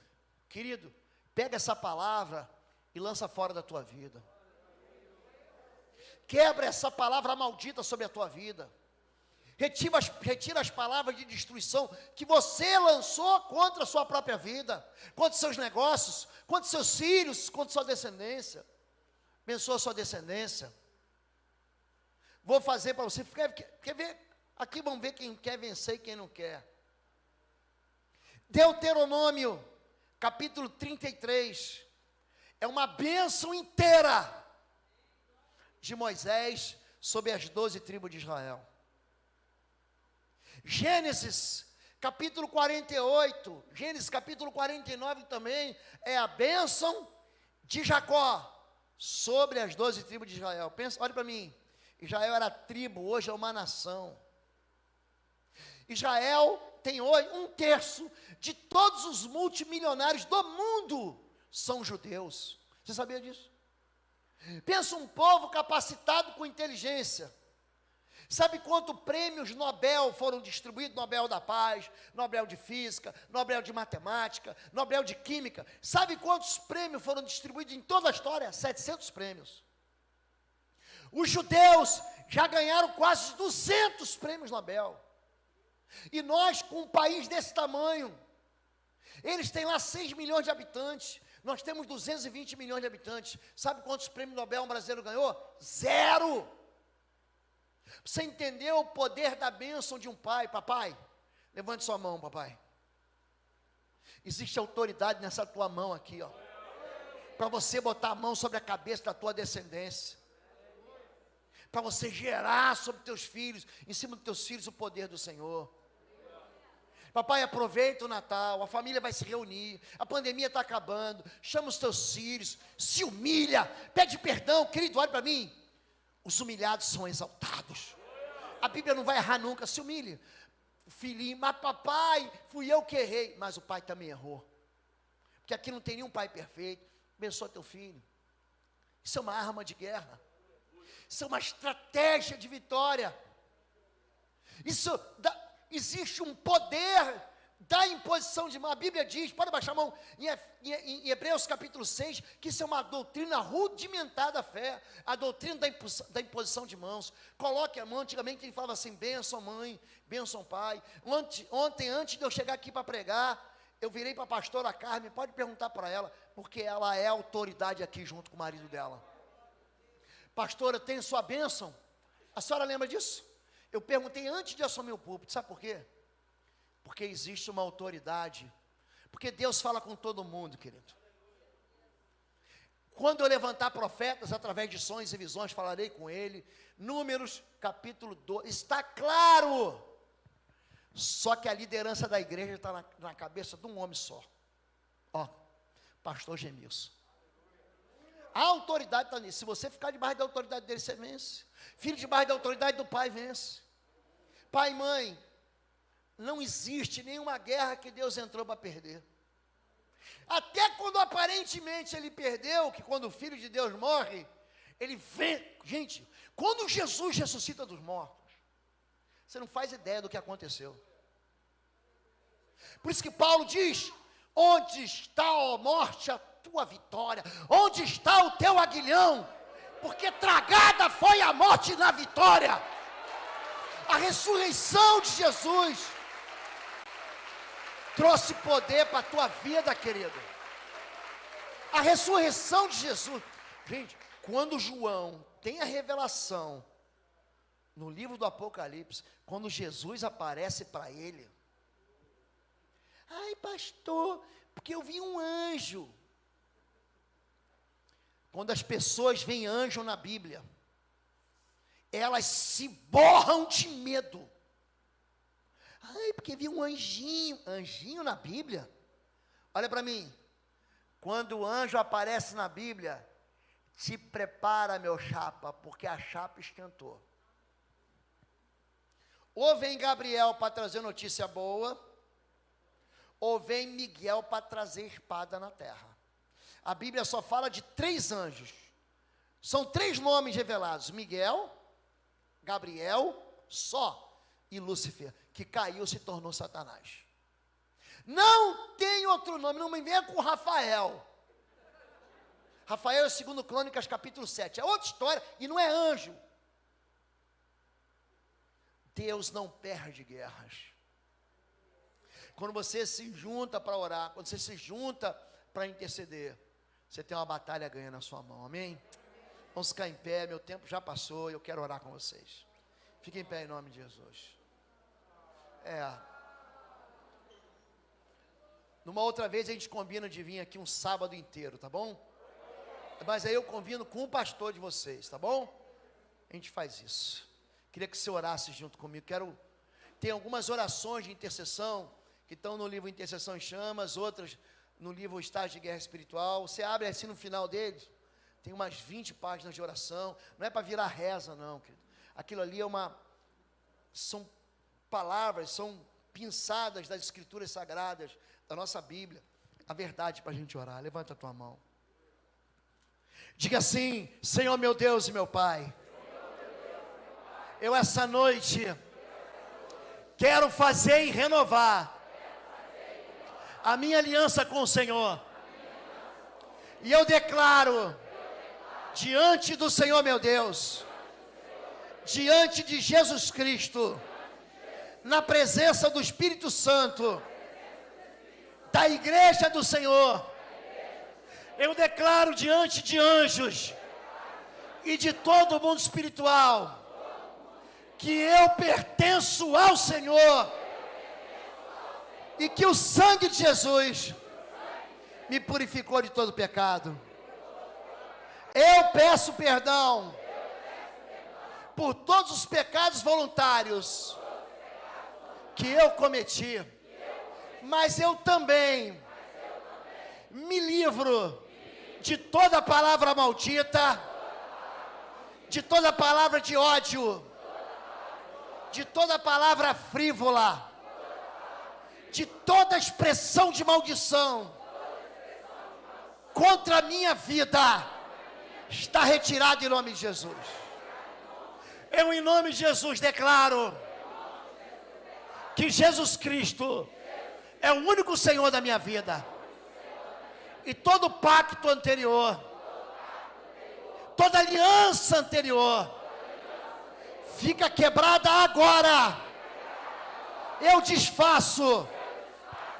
Querido, pega essa palavra e lança fora da tua vida. Quebra essa palavra maldita sobre a tua vida. Retira as palavras de destruição que você lançou contra a sua própria vida, contra os seus negócios, contra os seus filhos, contra a sua descendência. Abençoa a sua descendência. Vou fazer para você. Quer ver? Aqui vamos ver quem quer vencer e quem não quer. Deuteronômio, capítulo 33. É uma bênção inteira de Moisés sobre as 12 tribos de Israel. Gênesis, capítulo 48. Gênesis, capítulo 49 também. É a bênção de Jacó sobre as 12 tribos de Israel. Pensa, olha para mim. Israel era tribo, hoje é uma nação. Israel tem hoje 1/3 de todos os multimilionários do mundo são judeus. Você sabia disso? Pensa um povo capacitado com inteligência. Sabe quantos prêmios Nobel foram distribuídos? Nobel da Paz, Nobel de Física, Nobel de Matemática, Nobel de Química. Sabe quantos prêmios foram distribuídos em toda a história? 700 prêmios. Os judeus já ganharam quase 200 prêmios Nobel. E nós, com um país desse tamanho, eles têm lá 6 milhões de habitantes, nós temos 220 milhões de habitantes. Sabe quantos prêmios Nobel um brasileiro ganhou? 0. Você entendeu o poder da bênção de um pai? Papai, levante sua mão, papai. Existe autoridade nessa tua mão aqui, ó, para você botar a mão sobre a cabeça da tua descendência, para você gerar sobre teus filhos, em cima dos teus filhos, o poder do Senhor. Papai, aproveita o Natal, a família vai se reunir, a pandemia está acabando, chama os teus filhos, se humilha, pede perdão. Querido, olha para mim, os humilhados são exaltados. A Bíblia não vai errar nunca, se humilhe. Filhinho, mas papai, fui eu que errei, mas o pai também errou. Porque aqui não tem nenhum pai perfeito. Abençoa teu filho. Isso é uma arma de guerra. Isso é uma estratégia de vitória. Existe um poder da imposição de mão. A Bíblia diz, pode baixar a mão, em Hebreus capítulo 6, que isso é uma doutrina rudimentar da fé, a doutrina da imposição de mãos. Coloque a mão. Antigamente ele falava assim: bênção mãe, bênção pai. Ontem, antes de eu chegar aqui para pregar, eu virei para a pastora Carmen, pode perguntar para ela, porque ela é autoridade aqui junto com o marido dela. Pastora, tem sua bênção? A senhora lembra disso? Eu perguntei antes de assumir o púlpito, sabe por quê? Porque existe uma autoridade, porque Deus fala com todo mundo, querido. Quando eu levantar profetas através de sonhos e visões, falarei com ele. Números capítulo 2, está claro. Só que a liderança da igreja está na cabeça de um homem só. Ó, pastor Gemilson. A autoridade está nisso. Se você ficar debaixo da autoridade dele, você vence. Filho debaixo da autoridade do pai, vence. Pai e mãe, não existe nenhuma guerra que Deus entrou para perder. Até quando aparentemente ele perdeu, que quando o Filho de Deus morre, ele vem. Gente, quando Jesus ressuscita dos mortos, você não faz ideia do que aconteceu. Por isso que Paulo diz: onde está, ó morte, a tua vitória? Onde está o teu aguilhão? Porque tragada foi a morte na vitória. A ressurreição de Jesus trouxe poder para a tua vida, querido. A ressurreição de Jesus. Gente, quando João tem a revelação no livro do Apocalipse, quando Jesus aparece para ele: ai, pastor, porque eu vi um anjo. Quando as pessoas veem anjo na Bíblia, elas se borram de medo. Ai, porque vi um anjinho. Anjinho na Bíblia? Olha para mim. Quando o anjo aparece na Bíblia, se prepara, meu chapa, porque a chapa esquentou. Ou vem Gabriel para trazer notícia boa, ou vem Miguel para trazer espada na terra. A Bíblia só fala de 3 anjos. São 3 nomes revelados: Miguel, Gabriel, só, e Lúcifer, que caiu e se tornou Satanás. Não tem outro nome, não me venha com Rafael. Rafael é 2 Crônicas capítulo 7, é outra história e não é anjo. Deus não perde guerras. Quando você se junta para orar, quando você se junta para interceder, você tem uma batalha ganha na sua mão, amém? Vamos ficar em pé, meu tempo já passou e eu quero orar com vocês. Fiquem em pé em nome de Jesus. Numa outra vez a gente combina de vir aqui um sábado inteiro, tá bom? Mas aí eu combino com o pastor de vocês, tá bom? A gente faz isso. Queria que você orasse junto comigo. Tem algumas orações de intercessão que estão no livro Intercessão em Chamas, outras no livro Estágio de Guerra Espiritual. Você abre assim no final deles, tem umas 20 páginas de oração. Não é para virar reza, não, querido. Aquilo ali são palavras, são pinçadas das escrituras sagradas da nossa Bíblia, a verdade para a gente orar. Levanta a tua mão. Diga assim: Senhor meu Deus e meu Pai, eu essa noite quero fazer e renovar a minha aliança com o Senhor. E eu declaro diante do Senhor meu Deus, diante de Jesus Cristo, na presença do Espírito Santo, da igreja do Senhor, eu declaro diante de anjos e de todo o mundo espiritual, que eu pertenço ao Senhor, e que o sangue de Jesus me purificou de todo pecado. Eu peço perdão por todos os pecados voluntários que eu cometi, mas eu também me livro de toda palavra maldita, de toda palavra de ódio, de toda palavra frívola, de toda expressão de maldição contra a minha vida, está retirado em nome de Jesus. Eu, em nome de Jesus, declaro que Jesus Cristo é o único Senhor da minha vida. E todo pacto anterior, toda aliança anterior, fica quebrada agora. Eu desfaço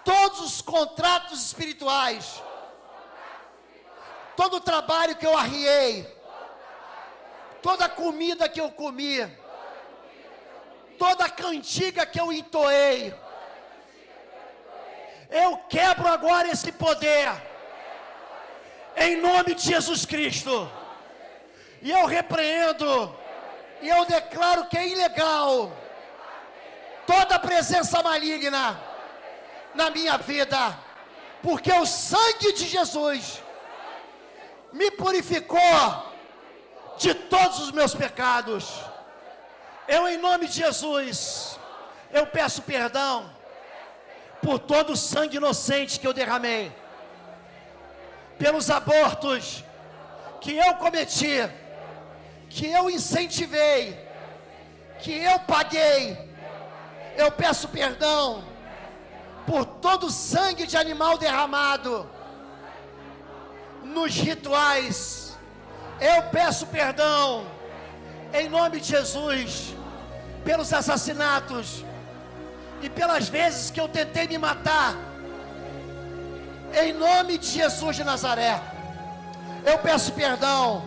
todos os contratos espirituais, todo o trabalho que eu arriei, toda a comida que eu comi, toda a cantiga que eu entoei, eu quebro agora esse poder, em nome de Jesus Cristo. E eu repreendo, e eu declaro que é ilegal toda presença maligna na minha vida, porque o sangue de Jesus me purificou de todos os meus pecados. Eu, em nome de Jesus, eu peço perdão por todo o sangue inocente que eu derramei, pelos abortos que eu cometi, que eu incentivei, que eu paguei. Eu peço perdão por todo o sangue de animal derramado nos rituais. Eu peço perdão, em nome de Jesus, pelos assassinatos e pelas vezes que eu tentei me matar. Em nome de Jesus de Nazaré, eu peço perdão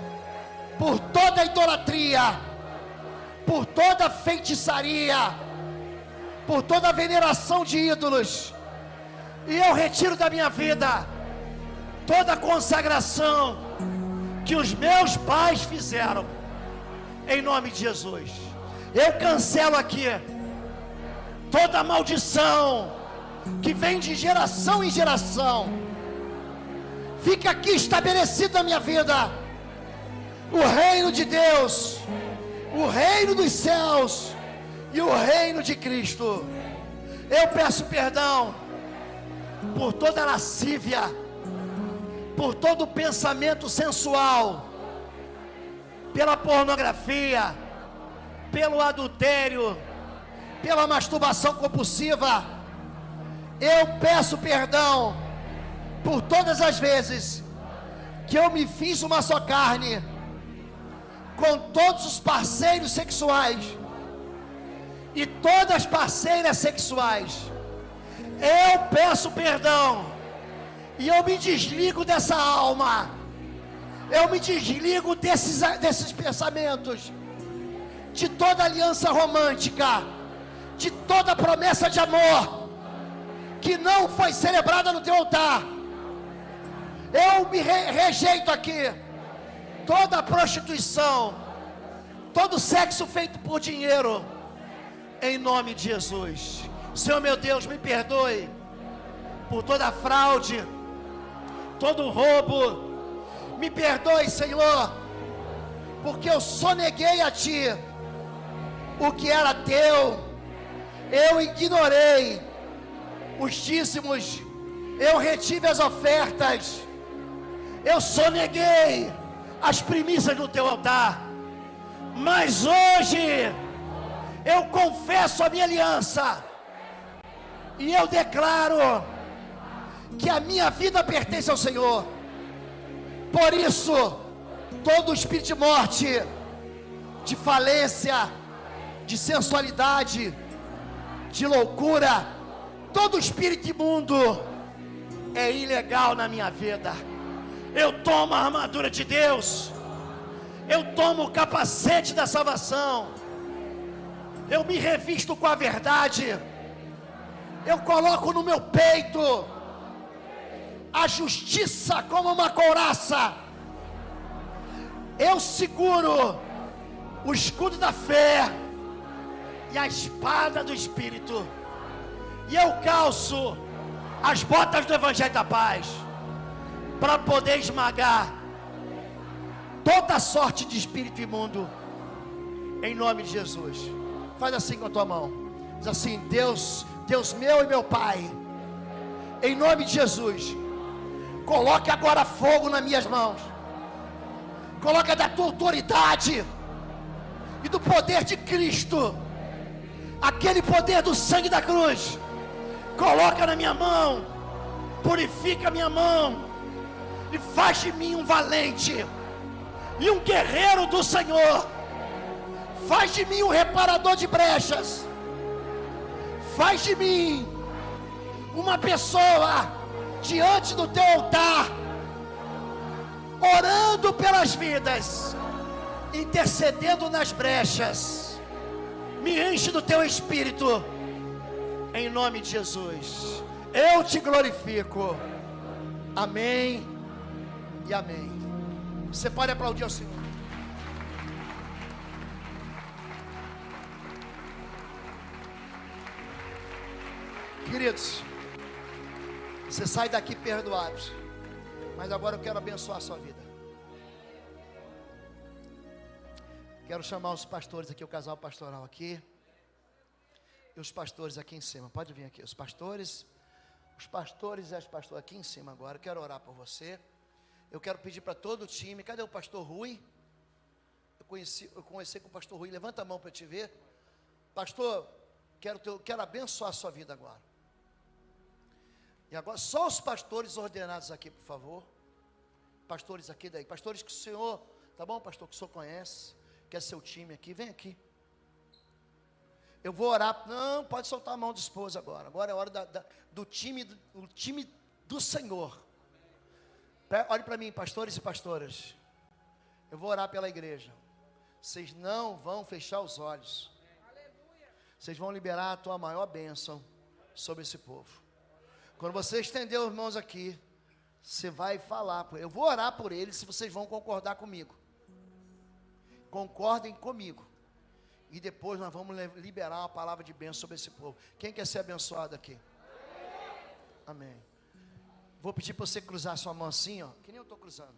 por toda idolatria, por toda feitiçaria, por toda veneração de ídolos. E eu retiro da minha vida toda a consagração que os meus pais fizeram, em nome de Jesus. Eu cancelo aqui toda maldição que vem de geração em geração. Fica aqui estabelecido na minha vida o reino de Deus, o reino dos céus e o reino de Cristo. Eu peço perdão por toda lascívia, por todo pensamento sensual, pela pornografia, pelo adultério, pela masturbação compulsiva. Eu peço perdão por todas as vezes que eu me fiz uma só carne com todos os parceiros sexuais e todas as parceiras sexuais. Eu peço perdão e eu me desligo dessa alma. Eu me desligo desses pensamentos, de toda aliança romântica, de toda promessa de amor que não foi celebrada no teu altar. Eu me rejeito aqui toda a prostituição, todo sexo feito por dinheiro, em nome de Jesus. Senhor meu Deus, me perdoe por toda a fraude, todo o roubo. Me perdoe, Senhor, porque eu soneguei a Ti o que era Teu. Eu ignorei os dízimos, eu retive as ofertas, eu soneguei as primícias no Teu altar. Mas hoje eu confesso a minha aliança e eu declaro que a minha vida pertence ao Senhor. Por isso, todo espírito de morte, de falência, de sensualidade, de loucura, todo espírito imundo é ilegal na minha vida. Eu tomo a armadura de Deus, eu tomo o capacete da salvação, eu me revisto com a verdade, eu coloco no meu peito a justiça como uma couraça, eu seguro o escudo da fé e a espada do Espírito, e eu calço as botas do Evangelho da Paz, para poder esmagar toda sorte de espírito imundo, em nome de Jesus. Faz assim com a tua mão, diz assim: Deus meu e meu Pai, em nome de Jesus, coloque agora fogo nas minhas mãos, coloca da tua autoridade e do poder de Cristo, aquele poder do sangue da cruz, coloca na minha mão, purifica a minha mão, e faz de mim um valente, e um guerreiro do Senhor, faz de mim um reparador de brechas, faz de mim uma pessoa diante do teu altar, orando pelas vidas, intercedendo nas brechas. Me enche do teu Espírito, em nome de Jesus. Eu te glorifico. Amém e amém. Você pode aplaudir ao Senhor. Queridos, você sai daqui perdoados, mas agora eu quero abençoar a sua vida. Quero chamar os pastores aqui, o casal pastoral aqui, e os pastores aqui em cima. Pode vir aqui, os pastores e as pastoras aqui em cima agora. Eu quero orar por você. Eu quero pedir para todo o time. Cadê o pastor Rui? Eu conheci com o pastor Rui. Levanta a mão para eu te ver. Pastor, quero abençoar a sua vida agora. E agora, só os pastores ordenados aqui, por favor. Pastores aqui daí. Pastores que o senhor, tá bom, pastor, que o senhor conhece, que é seu time aqui, vem aqui. Eu vou orar. Não, pode soltar a mão do esposo agora. Agora é a hora do time do Senhor. Olhe para mim, pastores e pastoras. Eu vou orar pela igreja. Vocês não vão fechar os olhos. Vocês vão liberar a tua maior bênção sobre esse povo. Quando você estender as mãos aqui, você vai falar. Eu vou orar por eles, se vocês vão concordar comigo. Concordem comigo. E depois nós vamos liberar uma palavra de bênção sobre esse povo. Quem quer ser abençoado aqui? Amém. Vou pedir para você cruzar sua mão assim, ó, que nem eu estou cruzando.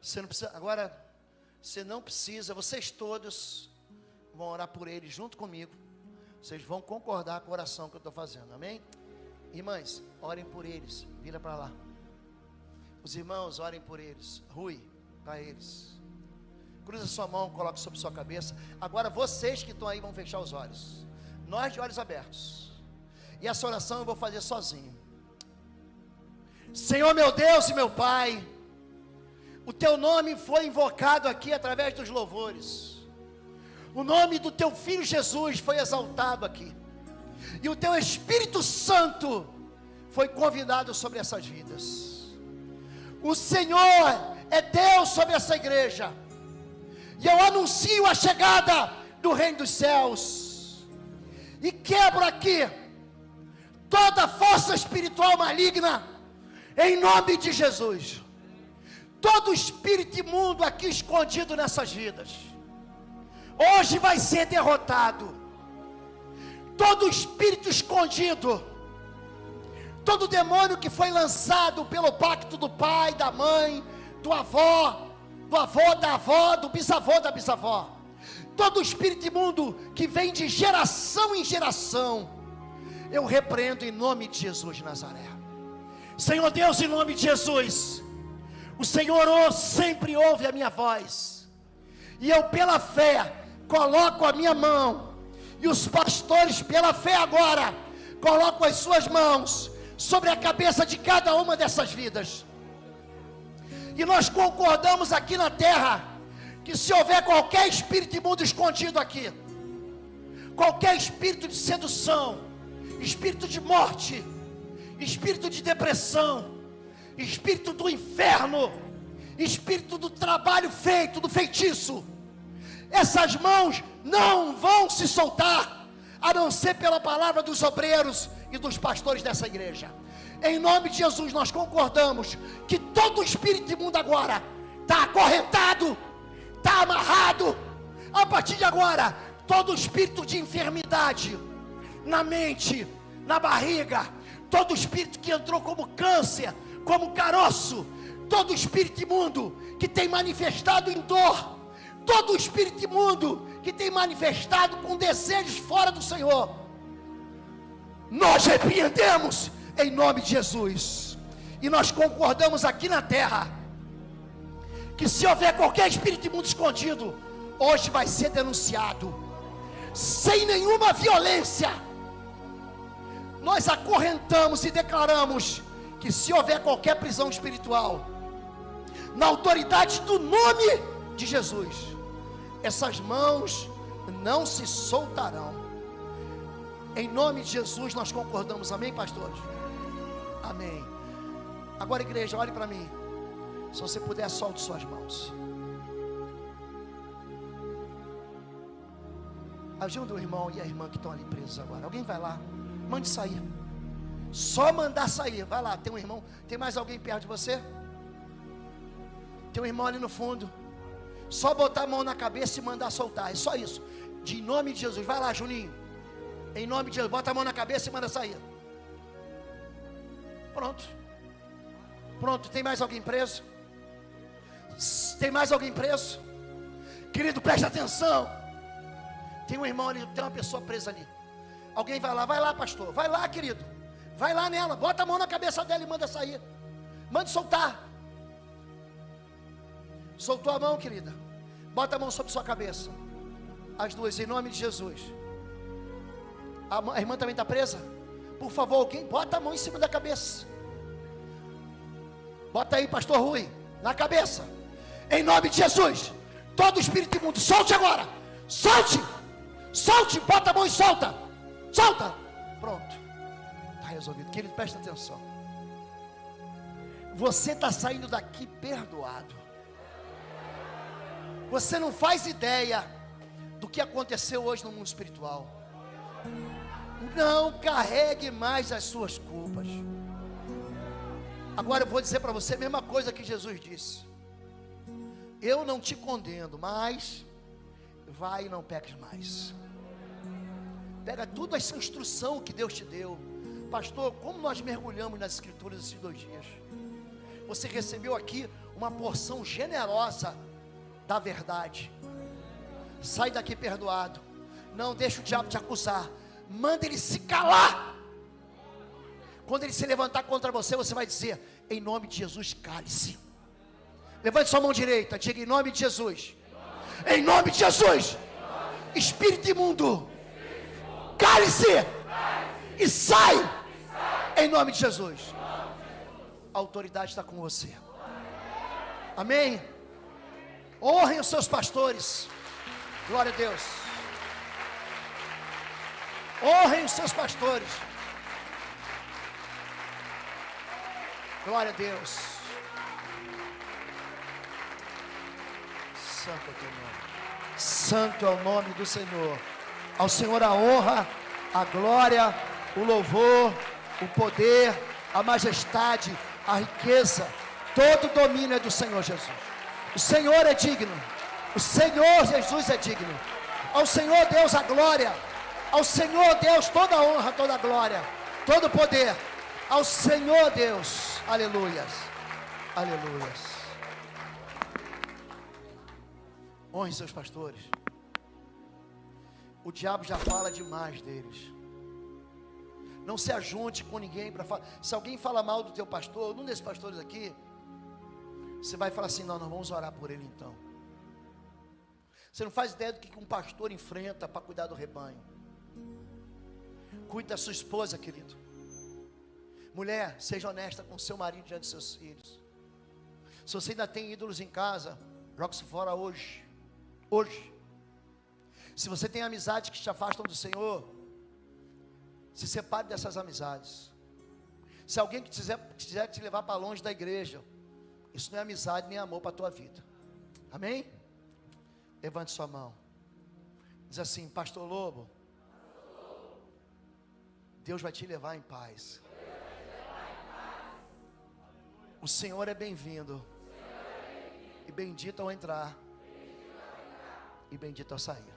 Você não precisa, agora, você não precisa, vocês todos vão orar por eles junto comigo. Vocês vão concordar com a oração que eu estou fazendo, amém? Irmãs, orem por eles, vira para lá. Os irmãos, orem por eles. Rui, para eles. Cruza sua mão, coloque sobre sua cabeça. Agora vocês que estão aí vão fechar os olhos. Nós de olhos abertos. E essa oração eu vou fazer sozinho. Senhor meu Deus e meu Pai, o teu nome foi invocado aqui através dos louvores. O nome do teu filho Jesus foi exaltado aqui. E o teu Espírito Santo foi convidado sobre essas vidas. O Senhor é Deus sobre essa igreja. E eu anuncio a chegada do reino dos céus. E quebro aqui toda força espiritual maligna, em nome de Jesus. Todo espírito imundo aqui escondido nessas vidas, hoje vai ser derrotado. Todo espírito escondido, todo demônio que foi lançado pelo pacto do pai, da mãe, do avô, da avó, do bisavô, da bisavó, todo espírito imundo que vem de geração em geração, eu repreendo em nome de Jesus de Nazaré. Senhor Deus, em nome de Jesus, o Senhor sempre ouve a minha voz, e eu pela fé coloco a minha mão, e os pastores pela fé agora colocam as suas mãos sobre a cabeça de cada uma dessas vidas. E nós concordamos aqui na terra que se houver qualquer espírito imundo escondido aqui, qualquer espírito de sedução, espírito de morte, espírito de depressão, espírito do inferno, espírito do trabalho feito, do feitiço, essas mãos não vão se soltar, a não ser pela palavra dos obreiros e dos pastores dessa igreja. Em nome de Jesus nós concordamos que todo espírito imundo agora está acorrentado, está amarrado. A partir de agora, todo espírito de enfermidade na mente, na barriga, todo espírito que entrou como câncer, como caroço, todo espírito imundo que tem manifestado em dor, todo espírito imundo que tem manifestado com desejos fora do Senhor, nós repreendemos em nome de Jesus. E nós concordamos aqui na terra que se houver qualquer espírito imundo escondido, hoje vai ser denunciado, sem nenhuma violência. Nós acorrentamos e declaramos que se houver qualquer prisão espiritual, na autoridade do nome de Jesus, essas mãos não se soltarão. Em nome de Jesus nós concordamos, amém, pastores? Amém. Agora, igreja, olhe para mim. Se você puder, solte suas mãos. Ajuda o irmão e a irmã que estão ali presos agora. Alguém vai lá, mande sair. Só mandar sair. Vai lá, tem um irmão. Tem mais alguém perto de você? Tem um irmão ali no fundo. Só botar a mão na cabeça e mandar soltar. É só isso. De nome de Jesus. Vai lá, Juninho. Em nome de Jesus. Bota a mão na cabeça e manda sair. Pronto. Pronto. Tem mais alguém preso? Tem mais alguém preso? Querido, preste atenção. Tem um irmão ali, tem uma pessoa presa ali. Alguém vai lá, pastor. Vai lá, querido. Vai lá nela. Bota a mão na cabeça dela e manda sair. Mande soltar. Soltou a mão, querida. Bota a mão sobre sua cabeça. As duas, em nome de Jesus. A irmã também está presa? Por favor, alguém bota a mão em cima da cabeça. Bota aí, pastor Rui, na cabeça. Em nome de Jesus. Todo espírito imundo, solte agora. Solte. Solte, bota a mão e solta. Solta. Pronto. Está resolvido. Querido, presta atenção. Você está saindo daqui perdoado. Você não faz ideia do que aconteceu hoje no mundo espiritual. Não carregue mais as suas culpas. Agora eu vou dizer para você a mesma coisa que Jesus disse. Eu não te condeno, mas vai e não peques mais. Pega tudo essa instrução que Deus te deu. Pastor, como nós mergulhamos nas escrituras esses 2 dias? Você recebeu aqui uma porção generosa da verdade. Sai daqui perdoado. Não deixa o diabo te acusar. Manda ele se calar. Quando ele se levantar contra você, você vai dizer: em nome de Jesus, cale-se. Levante sua mão direita, diga: em nome de Jesus. Em nome de Jesus. Espírito imundo, cale-se e sai. Em nome de Jesus. A autoridade está com você. Amém. Honrem os seus pastores. Glória a Deus. Honrem os seus pastores. Glória a Deus. Santo é o teu nome. Santo é o nome do Senhor. Ao Senhor a honra, a glória, o louvor, o poder, a majestade, a riqueza, todo domínio é do Senhor Jesus. O Senhor é digno. O Senhor Jesus é digno. Ao Senhor Deus a glória. Ao Senhor Deus toda a honra, toda a glória, todo o poder. Ao Senhor Deus. Aleluias. Aleluias. Honre seus pastores. O diabo já fala demais deles. Não se ajunte com ninguém para falar. Se alguém fala mal do teu pastor, um desses pastores aqui, você vai falar assim: não, nós vamos orar por ele então. Você não faz ideia do que um pastor enfrenta para cuidar do rebanho. Cuide da sua esposa, querido. Mulher, seja honesta com seu marido diante dos seus filhos. Se você ainda tem ídolos em casa, joga isso fora hoje. Hoje. Se você tem amizades que te afastam do Senhor, se separe dessas amizades. Se alguém quiser te levar para longe da igreja, isso não é amizade nem amor para a tua vida. Amém? Levante sua mão. Diz assim: Pastor Lobo, Deus vai te levar em paz. O Senhor é bem-vindo. E bendito ao entrar. E bendito ao sair.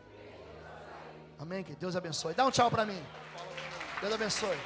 Amém? Que Deus abençoe. Dá um tchau para mim. Deus abençoe.